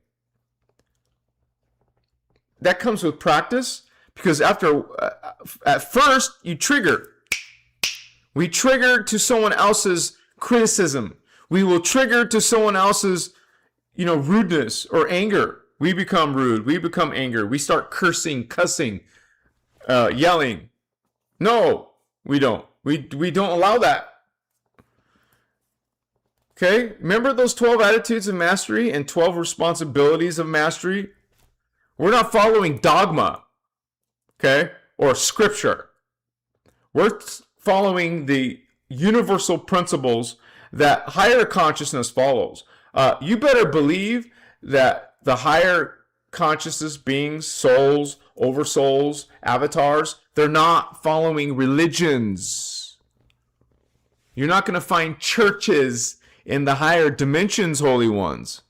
That comes with practice because at first you trigger. We trigger to someone else's criticism. We will trigger to someone else's, rudeness or anger. We become rude. We become angry. We start cursing, cussing, yelling. No, we don't. We don't allow that. Okay? Remember those 12 attitudes of mastery and 12 responsibilities of mastery? We're not following dogma, okay, or scripture. We're following the universal principles that higher consciousness follows. You better believe that the higher consciousness beings, souls, oversouls, avatars, they're not following religions. You're not going to find churches in the higher dimensions, holy ones.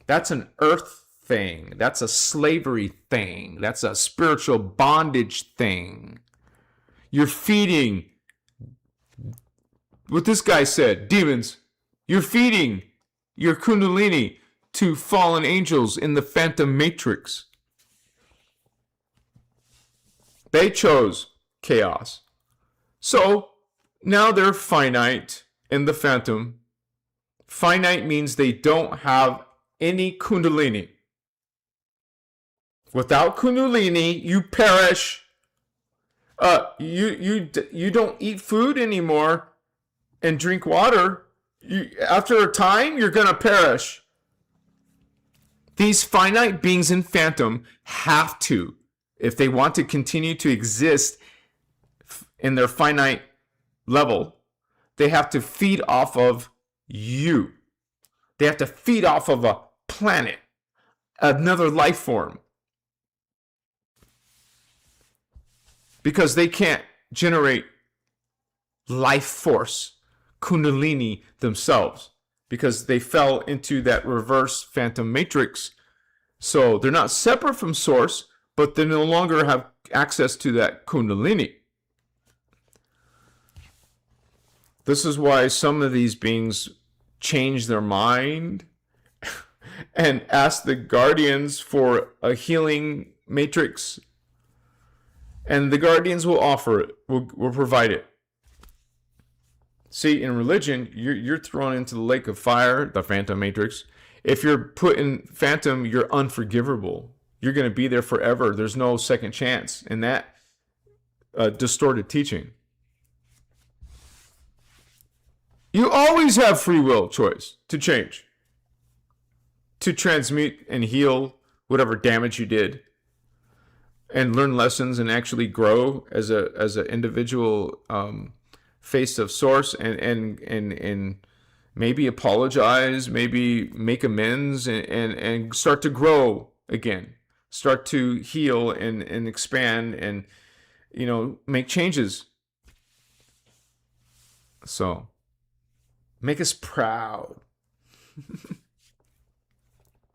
That's an earth thing. That's a slavery thing. That's a spiritual bondage thing. You're feeding, what this guy said, demons. You're feeding your kundalini to fallen angels in the phantom matrix. They chose chaos. So now they're finite in the phantom. Finite means they don't have any kundalini. Without kundalini, you perish. You don't eat food anymore and drink water. After a time, you're going to perish. These finite beings in phantom have to, if they want to continue to exist in their finite level, they have to feed off of you. They have to feed off of a planet, another life form. Because they can't generate life force, kundalini themselves, because they fell into that reverse phantom matrix. So they're not separate from source, but they no longer have access to that kundalini. This is why some of these beings change their mind and ask the guardians for a healing matrix. And the guardians will offer it, will provide it. See, in religion, you're thrown into the lake of fire, the phantom matrix. If you're put in phantom, you're unforgivable. You're going to be there forever. There's no second chance in that distorted teaching. You always have free will choice to change, to transmute and heal whatever damage you did, and learn lessons and actually grow as an individual face of source, and maybe apologize, maybe make amends, and start to grow again, start to heal and expand, and make changes. So make us proud.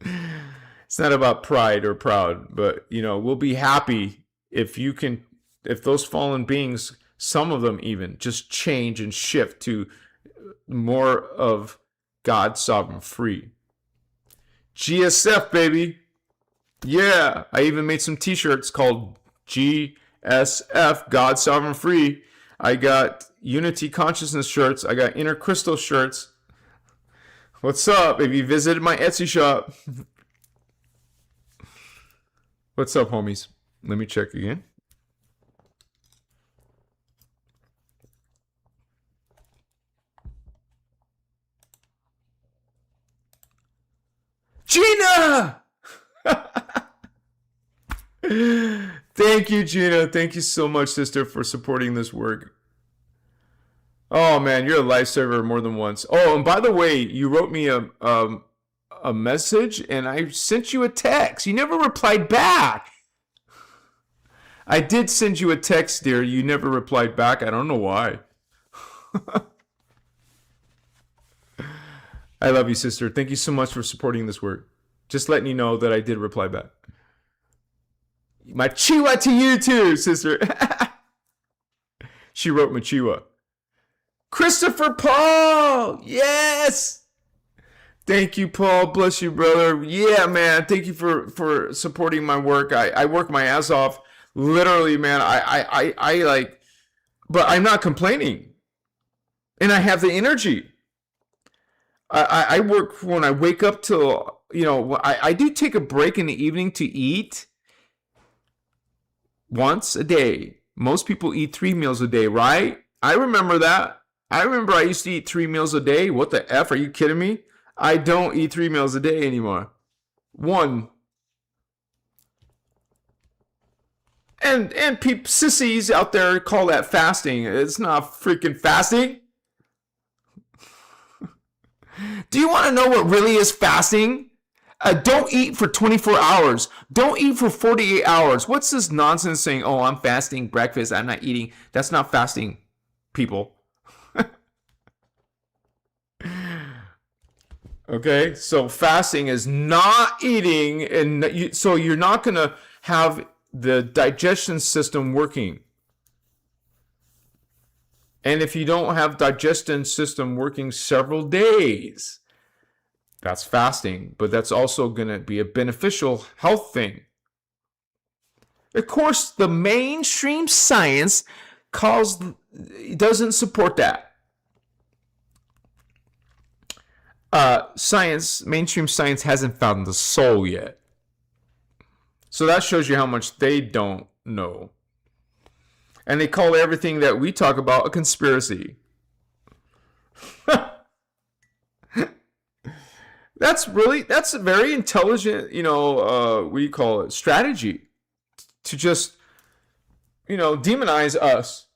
It's not about pride or proud, but we'll be happy if those fallen beings, some of them even, just change and shift to more of God sovereign free. GSF, baby. Yeah, I even made some t-shirts called GSF, God sovereign free. I got Unity Consciousness shirts. I got innerchristos shirts. What's up? If you visited my Etsy shop. What's up, homies? Let me check again. Gina! Thank you, Gina. Thank you so much, sister, for supporting this work. Oh, man, you're a lifesaver more than once. Oh, and by the way, you wrote me a message, and I sent you a text. You never replied back. I did send you a text, dear. You never replied back. I don't know why. I love you, sister. Thank you so much for supporting this work. Just letting you know that I did reply back. Machiwa to you too, sister. She wrote Machiwa. Christopher Paul! Yes! Thank you, Paul. Bless you, brother. Yeah, man. Thank you for supporting my work. I work my ass off. Literally, man. I like, but I'm not complaining. And I have the energy. I work when I wake up till I do take a break in the evening to eat once a day. Most people eat 3 meals a day, right? I remember that. I remember I used to eat 3 meals a day. What the F? Are you kidding me? I don't eat 3 meals a day anymore. One. And sissies out there call that fasting. It's not freaking fasting. Do you want to know what really is fasting? Don't eat for 24 hours. Don't eat for 48 hours. What's this nonsense saying, oh, I'm fasting breakfast, I'm not eating? That's not fasting, people. Okay, so fasting is not eating, and so you're not going to have the digestion system working. And if you don't have digestion system working several days, that's fasting, but that's also going to be a beneficial health thing. Of course, the mainstream science doesn't support that. Mainstream science hasn't found the soul yet. So that shows you how much they don't know. And they call everything that we talk about a conspiracy. That's a very intelligent, what do you call it, strategy to just, demonize us.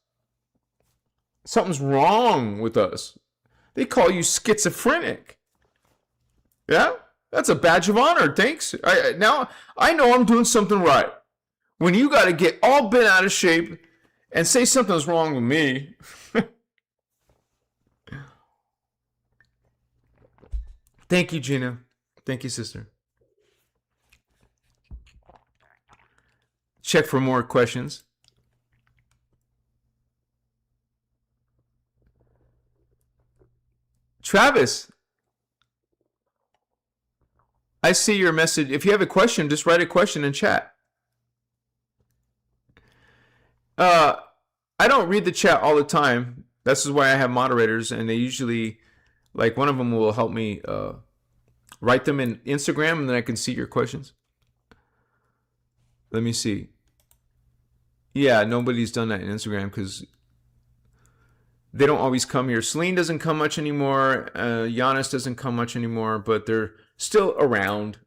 Something's wrong with us. They call you schizophrenic. Yeah? That's a badge of honor. Thanks. Now I know I'm doing something right. When you got to get all bent out of shape and say something's wrong with me. Thank you, Gina. Thank you, sister. Check for more questions. Travis, I see your message. If you have a question, just write a question in chat. I don't read the chat all the time. This is why I have moderators, and they usually, like, one of them will help me write them in Instagram, and then I can see your questions. Let me see. Yeah, nobody's done that in Instagram because they don't always come here. Celine doesn't come much anymore. Giannis doesn't come much anymore, but they're still around.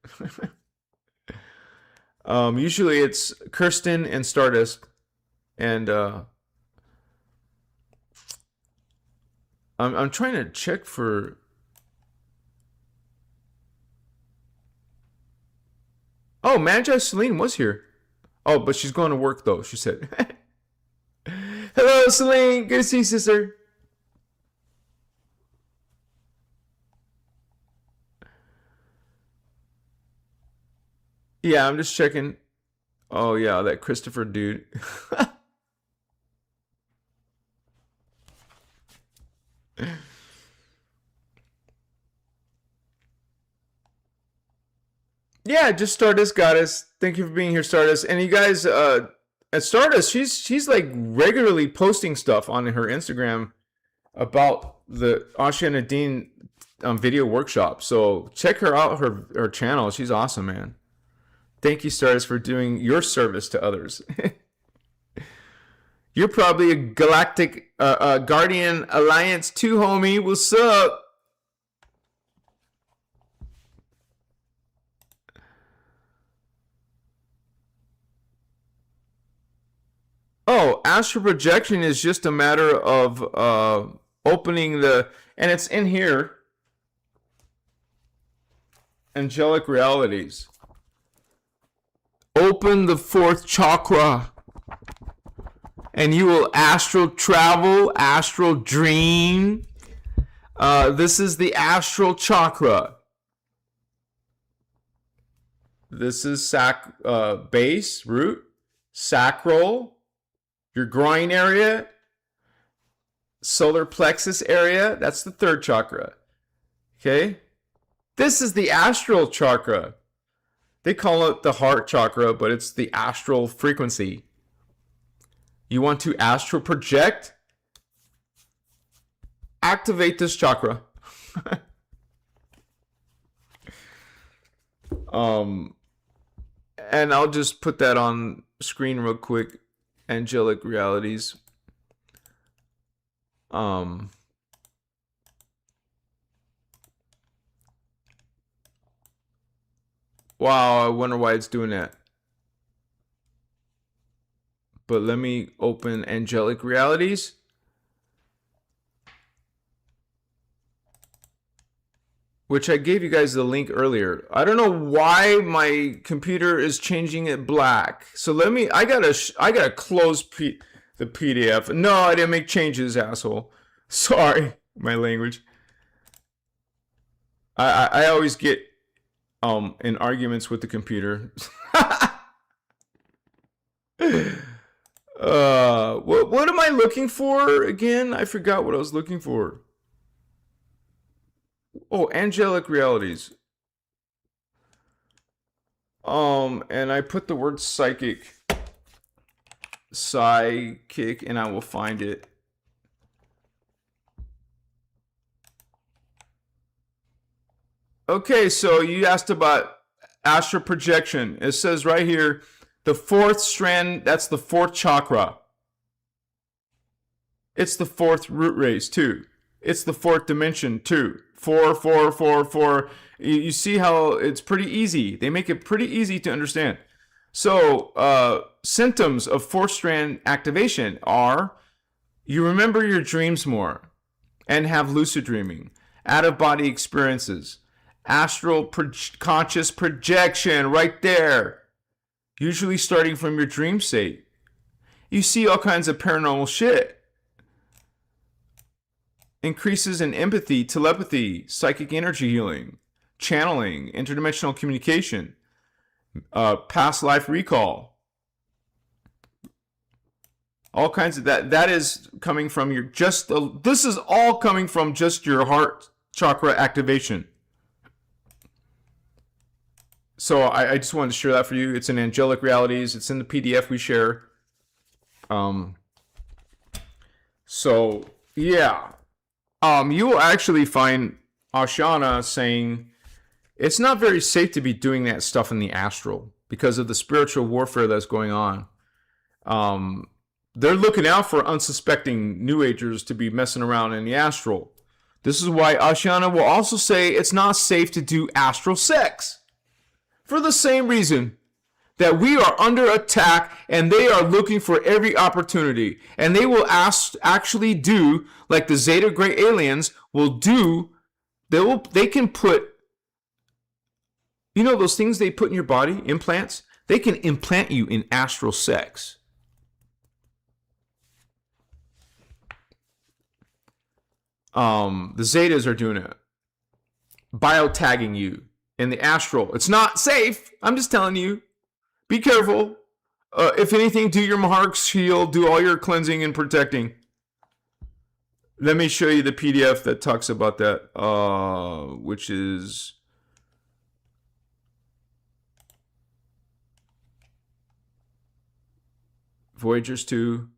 Usually it's Kirsten and Stardust. And I'm trying to check for... Oh, Magi Celine was here. Oh, but she's going to work, though, she said. Hello, Celine. Good to see you, sister. Yeah, I'm just checking. Oh, yeah, that Christopher dude. Yeah, just Stardust Goddess. Thank you for being here, Stardust. And you guys, at Stardust, she's like regularly posting stuff on her Instagram about the Ashia Nadine video workshop. So check her out, her channel. She's awesome, man. Thank you, Stardust, for doing your service to others. You're probably a Galactic Guardian Alliance 2, homie. What's up? Oh, astral projection is just a matter of opening and it's in here, angelic realities. Open the 4th chakra, and you will astral travel, astral dream. This is the astral chakra. This is base, root, sacral, your groin area, solar plexus area. That's the 3rd chakra. Okay? This is the astral chakra. They call it the heart chakra, but it's the astral frequency. You want to astral project? Activate this chakra. Um, and I'll just put that on screen real quick. Angelic realities. Wow, I wonder why it's doing that. But let me open angelic realities. Which I gave you guys the link earlier. I don't know why my computer is changing it black. So let me, I gotta close the PDF. No, I didn't make changes, asshole. Sorry, my language. I always get in arguments with the computer. What am I looking for again? I forgot what I was looking for. Oh, angelic realities. And I put the word psychic, and I will find it. Okay, so you asked about astral projection. It says right here, the fourth strand, that's the fourth chakra. It's the fourth root race, too. It's the fourth dimension, too. 4, 4, 4, 4. You see how it's pretty easy. They make it pretty easy to understand. So, symptoms of fourth strand activation are you remember your dreams more and have lucid dreaming, out of body experiences, astral conscious projection right there, usually starting from your dream state. You see all kinds of paranormal shit. Increases in empathy, telepathy, psychic energy healing, channeling, interdimensional communication, past life recall. All kinds of that. That is coming from your this is all coming from just your heart chakra activation. So I just wanted to share that for you. It's in Angelic Realities. It's in the PDF we share. So yeah. You will actually find Ashana saying it's not very safe to be doing that stuff in the astral because of the spiritual warfare that's going on. They're looking out for unsuspecting New Agers to be messing around in the astral. This is why Ashana will also say it's not safe to do astral sex. For the same reason that we are under attack and they are looking for every opportunity. And they will actually do like the Zeta Gray aliens will do. They can put, you know, those things they put in your body, implants? They can implant you in astral sex. The Zetas are doing it. Biotagging you in the astral. It's not safe. I'm just telling you. Be careful. If anything, do your Mahark shield, do all your cleansing and protecting. Let me show you the PDF that talks about that, which is Voyagers 2.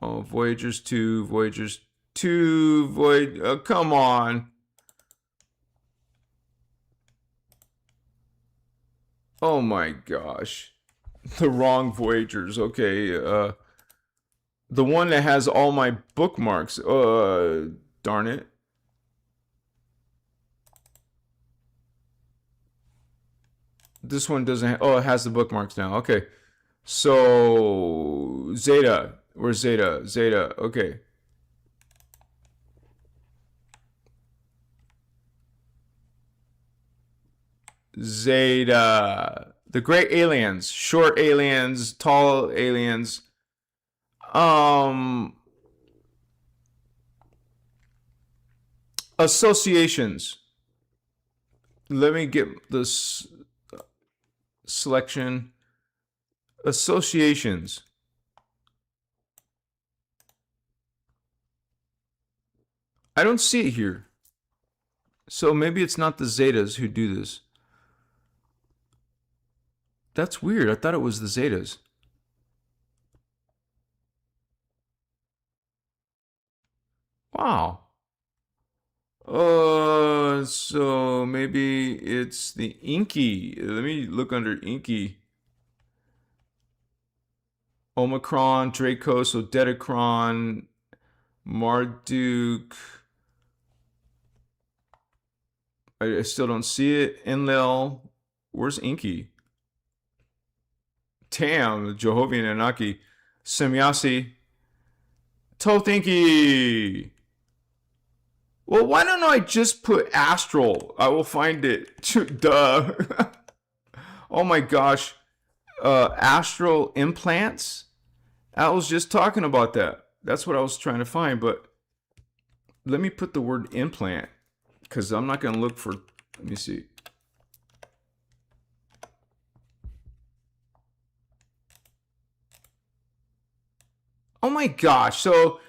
Oh, Voyagers 2, Voyagers 2, come on. Oh my gosh. The wrong Voyagers. Okay, the one that has all my bookmarks. Darn it. This one doesn't it has the bookmarks now. Okay. So, Zeta. Where's Zeta? Zeta. Okay. Zeta. The great aliens. Short aliens. Tall aliens. Associations. Let me get this selection. Associations. I don't see it here. So maybe it's not the Zetas who do this. That's weird. I thought it was the Zetas. Wow. So maybe it's the Inky. Let me look under Inky. Omicron, Draco, so Dedicron, Marduk. I still don't see it. Enlil. Where's Inky? Tam, Jehovian Anaki. Semyasi. Tothinky. Well, why don't I just put astral? I will find it. Duh. Oh my gosh. Astral implants? I was just talking about that. That's what I was trying to find, but let me put the word implant because I'm not going to look for, let me see. Oh my gosh. So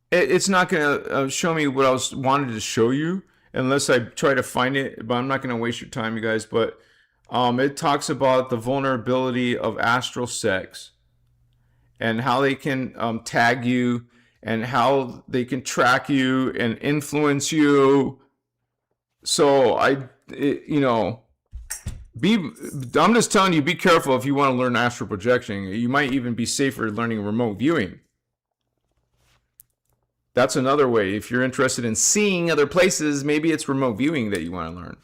it's not going to show me what I wanted to show you unless I try to find it, but I'm not going to waste your time, you guys. But it talks about the vulnerability of astral sex and how they can tag you and how they can track you and influence you. So I'm just telling you, be careful if you want to learn astral projection. You might even be safer learning remote viewing. That's another way. If you're interested in seeing other places, maybe it's remote viewing that you want to learn.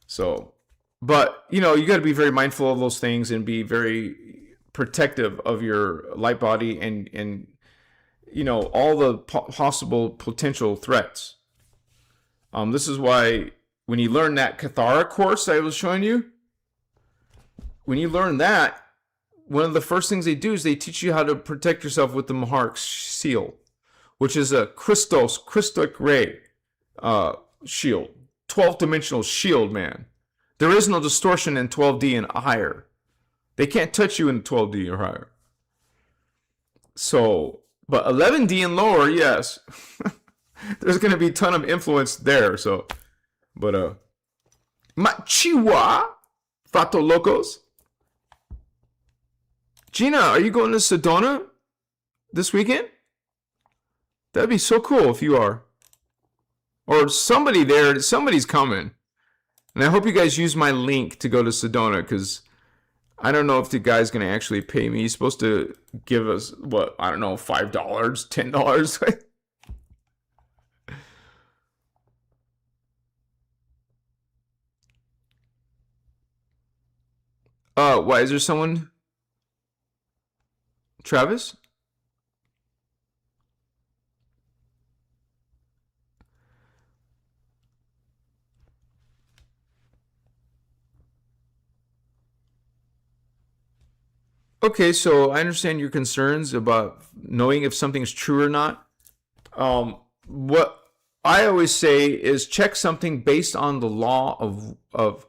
So, but you got to be very mindful of those things and be very protective of your light body and all the possible potential threats. This is why when you learn that Cathara course I was showing you, when you learn that, one of the first things they do is they teach you how to protect yourself with the Maharik seal, which is a Christos, Christic ray shield. 12-dimensional shield, man. There is no distortion in 12D and higher. They can't touch you in 12D or higher. So, but 11D and lower, yes. There's going to be a ton of influence there. So, but, Machiwa, Fato Locos. Gina, are you going to Sedona this weekend? That'd be so cool if you are. Or somebody there, somebody's coming. And I hope you guys use my link to go to Sedona because I don't know if the guy's going to actually pay me. He's supposed to give us, what, I don't know, $5, $10. Why is there someone? Travis? Okay, so I understand your concerns about knowing if something's true or not. What I always say is check something based on the law of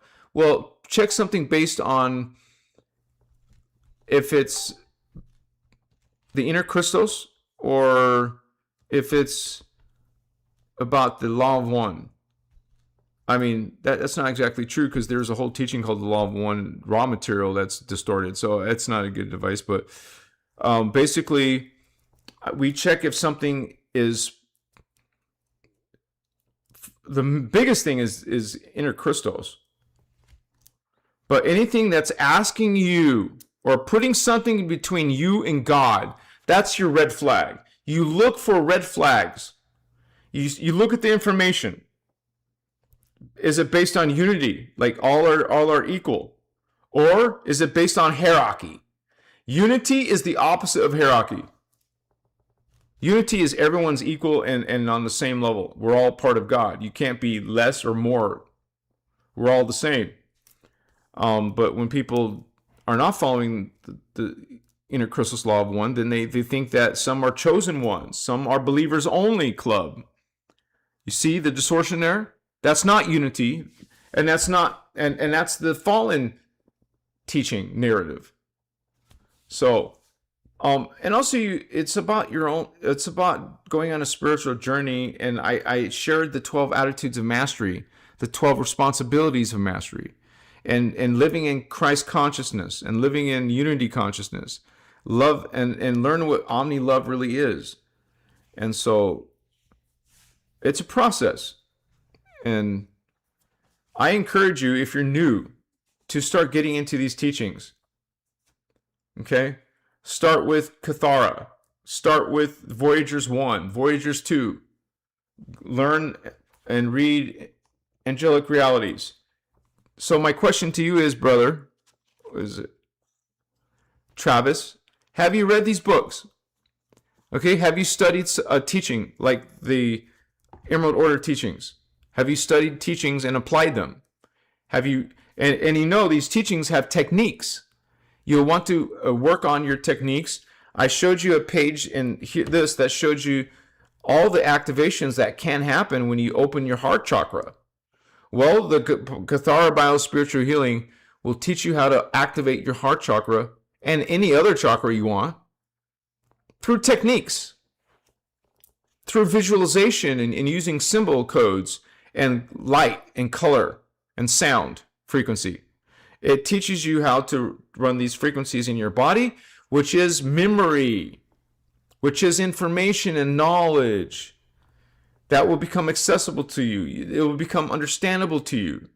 check something based on if it's the innerchristos or if it's about the law of one. I mean, that's not exactly true because there's a whole teaching called the law of one raw material that's distorted. So it's not a good device. But basically, we check if something is... The biggest thing is innerchristos. But anything that's asking you or putting something between you and God, that's your red flag. You look for red flags. You look at the information. Is it based on unity, like all are equal? Or is it based on hierarchy? Unity is the opposite of hierarchy. Unity is everyone's equal and on the same level. We're all part of God. You can't be less or more. We're all the same. But when people are not following the innerchristos law of one, then they think that some are chosen ones. Some are believers only club. You see the distortion there? That's not unity, and that's not and that's the fallen teaching narrative. So, and also it's about your own. It's about going on a spiritual journey, and I shared the 12 attitudes of mastery, the 12 responsibilities of mastery, and living in Christ consciousness and living in unity consciousness, love and learn what omni love really is, and so. It's a process. And I encourage you, if you're new, to start getting into these teachings. Okay? Start with Cathara. Start with Voyagers 1, Voyagers 2. Learn and read angelic realities. So my question to you is, brother, is it Travis, have you read these books? Okay, have you studied teaching like the Emerald Order teachings? Have you studied teachings and applied them? Have you, and you know these teachings have techniques. You'll want to work on your techniques. I showed you a page in this that showed you all the activations that can happen when you open your heart chakra. Well, the Cathara Biospiritual Healing will teach you how to activate your heart chakra and any other chakra you want through techniques, through visualization and using symbol codes and light and color and sound frequency. It teaches you how to run these frequencies in your body, which is memory, which is information and knowledge that will become accessible to you. It will become understandable to you.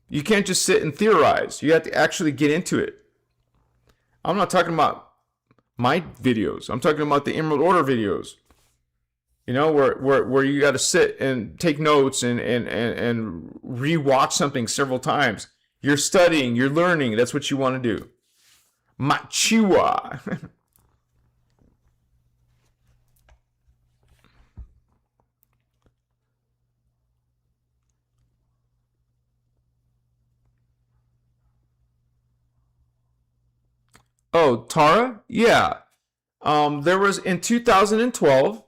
You can't just sit and theorize. You have to actually get into it. I'm not talking about my videos. I'm talking about the Emerald Order videos. You know, where you got to sit and take notes and rewatch something several times. You're studying, you're learning. That's what you want to do. Machiwa. Oh, Tara? Yeah. There was in 2012,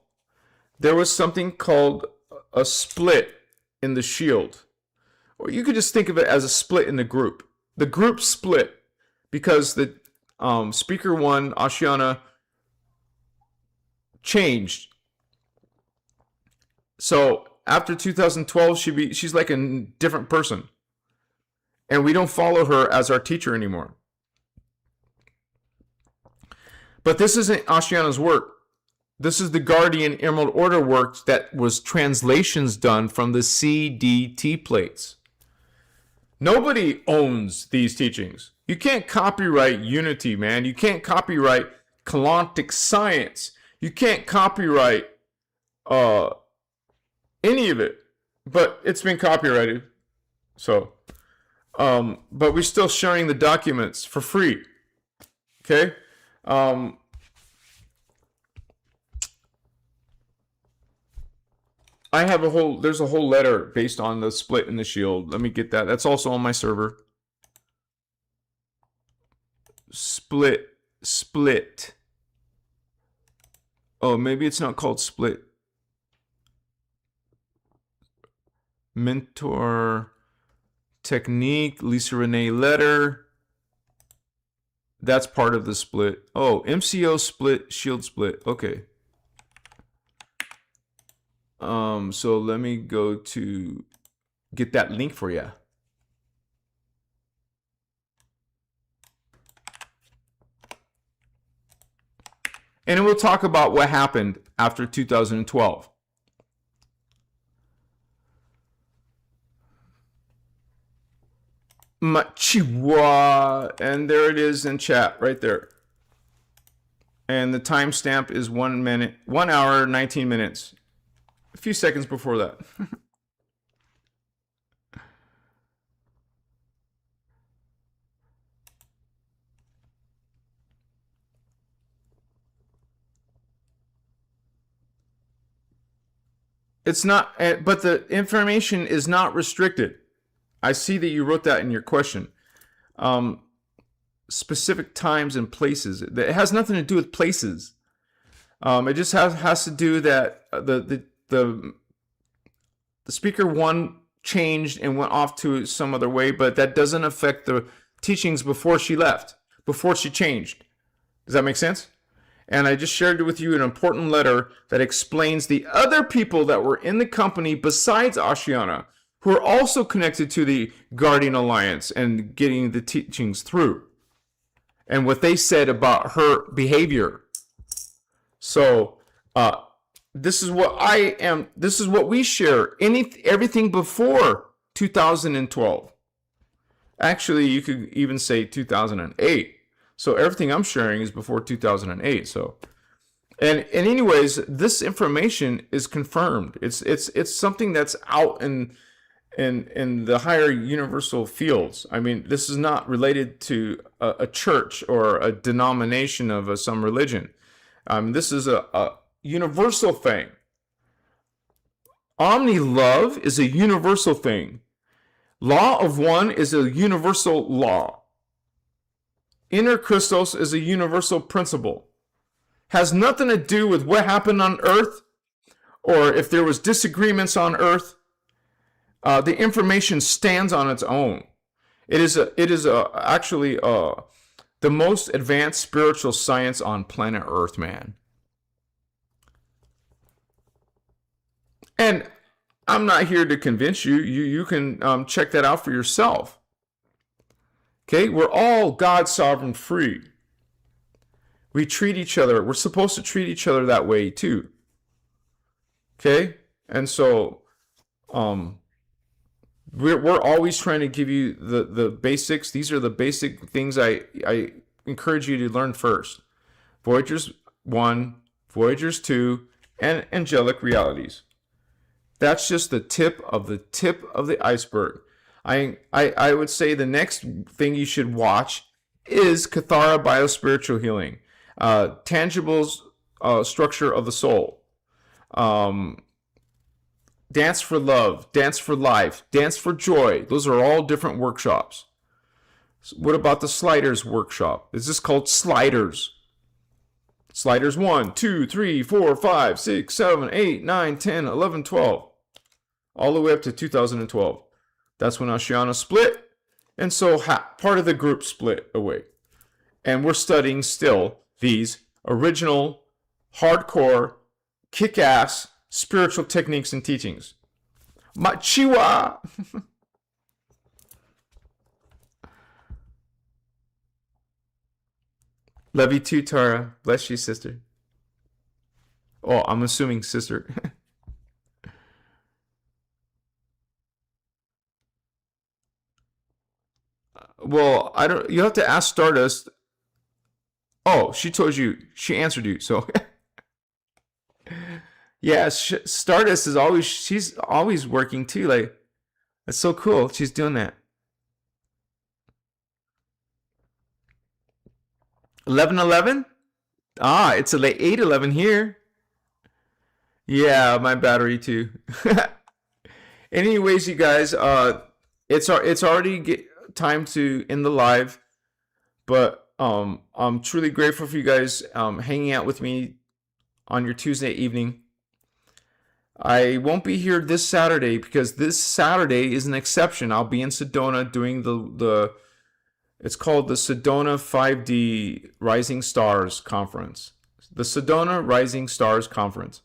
there was something called a split in the shield. Or you could just think of it as a split in the group. The group split because the speaker one, Ashiana, changed. So after 2012, she's like a different person. And we don't follow her as our teacher anymore. But this isn't Ashiana's work. This is the Guardian Emerald Order work that was translations done from the CDT plates. Nobody owns these teachings. You can't copyright unity, man. You can't copyright Kalantic science. You can't copyright any of it. But it's been copyrighted. So, but we're still sharing the documents for free. Okay? I have there's a whole letter based on the split in the shield. Let me get that. That's also on my server. Split. Oh, maybe it's not called split. Mentor technique, Lisa Renee letter. That's part of the split. Oh, MCO split, shield split. Okay. So let me go to get that link for you. And we'll talk about what happened after 2012. Machiwa, and there it is in chat right there. And the timestamp is 1 hour, 19 minutes. A few seconds before that. It's not, but the information is not restricted. I see that you wrote that in your question. Specific times and places. It has nothing to do with places. It just has to do that the speaker one changed and went off to some other way, but that doesn't affect the teachings before she left, before she changed. Does that make sense? And I just shared with you an important letter that explains the other people that were in the company besides Ashiana, who are also connected to the Guardian Alliance and getting the teachings through, and what they said about her behavior. So, This is what I am. This is what we share. Everything before 2012. Actually, you could even say 2008. So everything I'm sharing is before 2008. So, and anyways, this information is confirmed. It's something that's out in the higher universal fields. I mean, this is not related to a church or a denomination of some religion. This is a universal thing. Omni love is a universal thing. Law of one is a universal law. Innerchristos is a universal principle. Has nothing to do with what happened on earth or if there was disagreements on earth. The information stands on its own. It is actually the most advanced spiritual science on planet Earth, man. And I'm not here to convince you. You can check that out for yourself. Okay, we're all God sovereign free. We treat each other. We're supposed to treat each other that way too. Okay, and so we're always trying to give you the basics. These are the basic things I encourage you to learn first. Voyagers 1, Voyagers 2, and angelic realities. That's just the tip of the iceberg. I would say the next thing you should watch is Kathara Biospiritual Healing, tangible structure of the soul, Dance for Love, Dance for Life, Dance for Joy. Those are all different workshops. So what about the Sliders workshop? Is this called Sliders? Sliders 1, 2, 3, 4, 5, 6, 7, 8, 9, 10, 11, 12. All the way up to 2012. That's when Oceana split. And so part of the group split away. And we're studying still these original, hardcore, kick-ass spiritual techniques and teachings. Machiwa! Love you too, Tara. Bless you, sister. Oh, I'm assuming sister. Well, I don't. You have to ask Stardust. Oh, she told you. She answered you. So, yeah, Stardust is always. She's always working too. Like, that's so cool. She's doing that. 11:11. Ah, it's a late 8:11 here. Yeah, my battery too. Anyways, you guys, it's already time to end the live, but I'm truly grateful for you guys hanging out with me on your Tuesday evening. I won't be here this Saturday because this Saturday is an exception. I'll be in Sedona doing the it's called the Sedona 5D Rising Stars Conference. The Sedona Rising Stars Conference.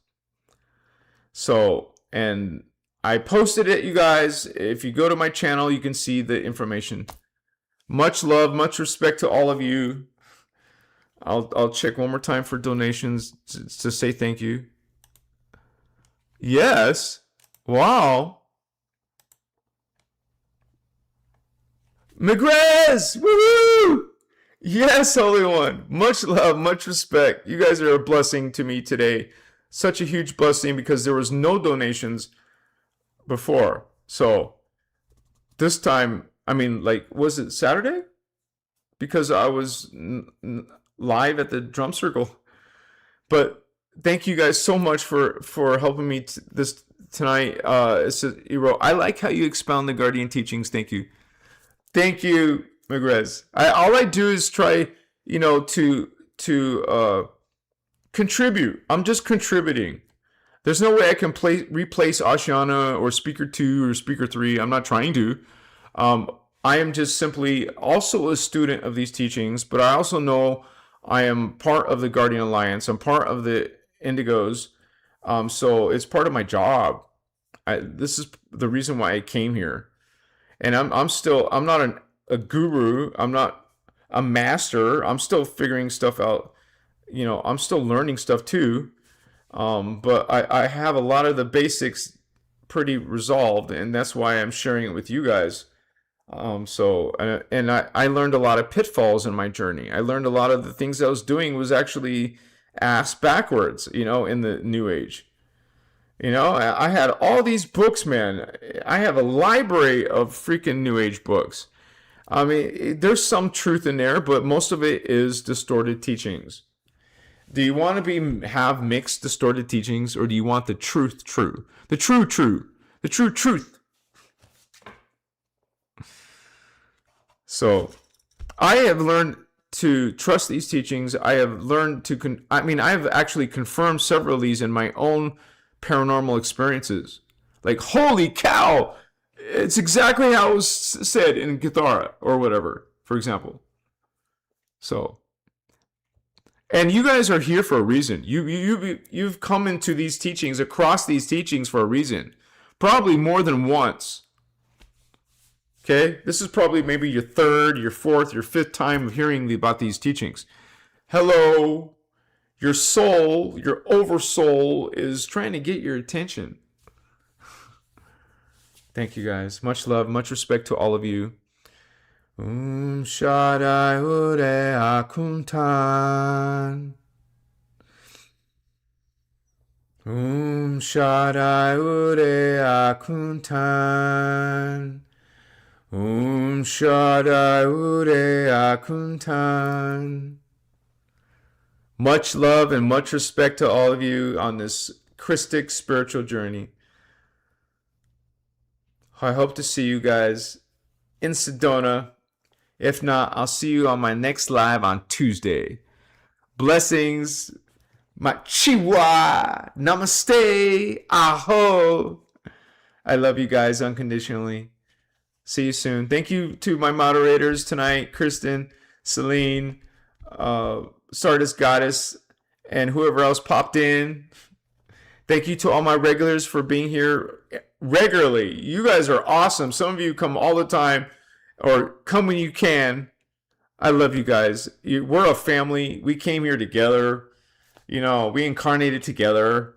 So, and I posted it, you guys. If you go to my channel, you can see the information. Much love, much respect to all of you. I'll check one more time for donations to say thank you. Yes. Wow. Migrez! Woohoo! Yes, Holy One. Much love, much respect. You guys are a blessing to me today. Such a huge blessing because there was no donations before. So this time, I mean, like, was it Saturday? Because I was live at the drum circle. But thank you guys so much for helping me this tonight. I like how you expound the Guardian teachings. Thank you. Thank you, Migrez. All I do is try, to contribute. I'm just contributing. There's no way I can replace Ashiana or Speaker 2 or Speaker 3. I'm not trying to. I am just simply also a student of these teachings, but I also know I am part of the Guardian Alliance. I'm part of the Indigos. So it's part of my job. This is the reason why I came here. And I'm not a guru. I'm not a master. I'm still figuring stuff out. I'm still learning stuff too. But I have a lot of the basics pretty resolved, and that's why I'm sharing it with you guys. I learned a lot of pitfalls in my journey. I learned a lot of the things I was doing was actually ass backwards, in the New Age. I had all these books, man. I have a library of freaking New Age books. I mean, there's some truth in there, but most of it is distorted teachings. Do you want to have mixed distorted teachings, or do you want the truth true? The true the true truth. So, I have learned to trust these teachings. I have learned to I have actually confirmed several of these in my own paranormal experiences. Like, holy cow! It's exactly how it was said in Githara or whatever, for example. So, and you guys are here for a reason. You've come into these teachings, across these teachings for a reason. Probably more than once. Okay? This is probably maybe your third, your fourth, your fifth time of hearing about these teachings. Hello. Your soul, your oversoul is trying to get your attention. Thank you guys. Much love, much respect to all of you. Shaddai Ure Akuntan. Shaddai Ure Akuntan. Shaddai Ure Akuntan. Much love and much respect to all of you on this Christic spiritual journey. I hope to see you guys in Sedona. If not, I'll see you on my next live on Tuesday. Blessings. Machiwa. Namaste. Aho. I love you guys unconditionally. See you soon. Thank you to my moderators tonight, Kristen, Celine, Stardust Goddess, and whoever else popped in. Thank you to all my regulars for being here regularly. You guys are awesome. Some of you come all the time, or come when you can. I love you guys. We're a family. We came here together. We incarnated together.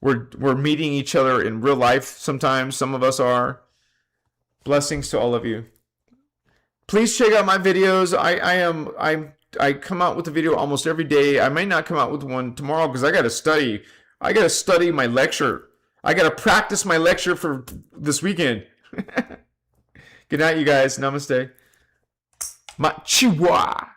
We're meeting each other in real life sometimes. Some of us are. Blessings to all of you. Please check out my videos. I come out with a video almost every day. I may not come out with one tomorrow because I got to study. I got to study my lecture. I got to practice my lecture for this weekend. Good night, you guys. Namaste. Machiwa.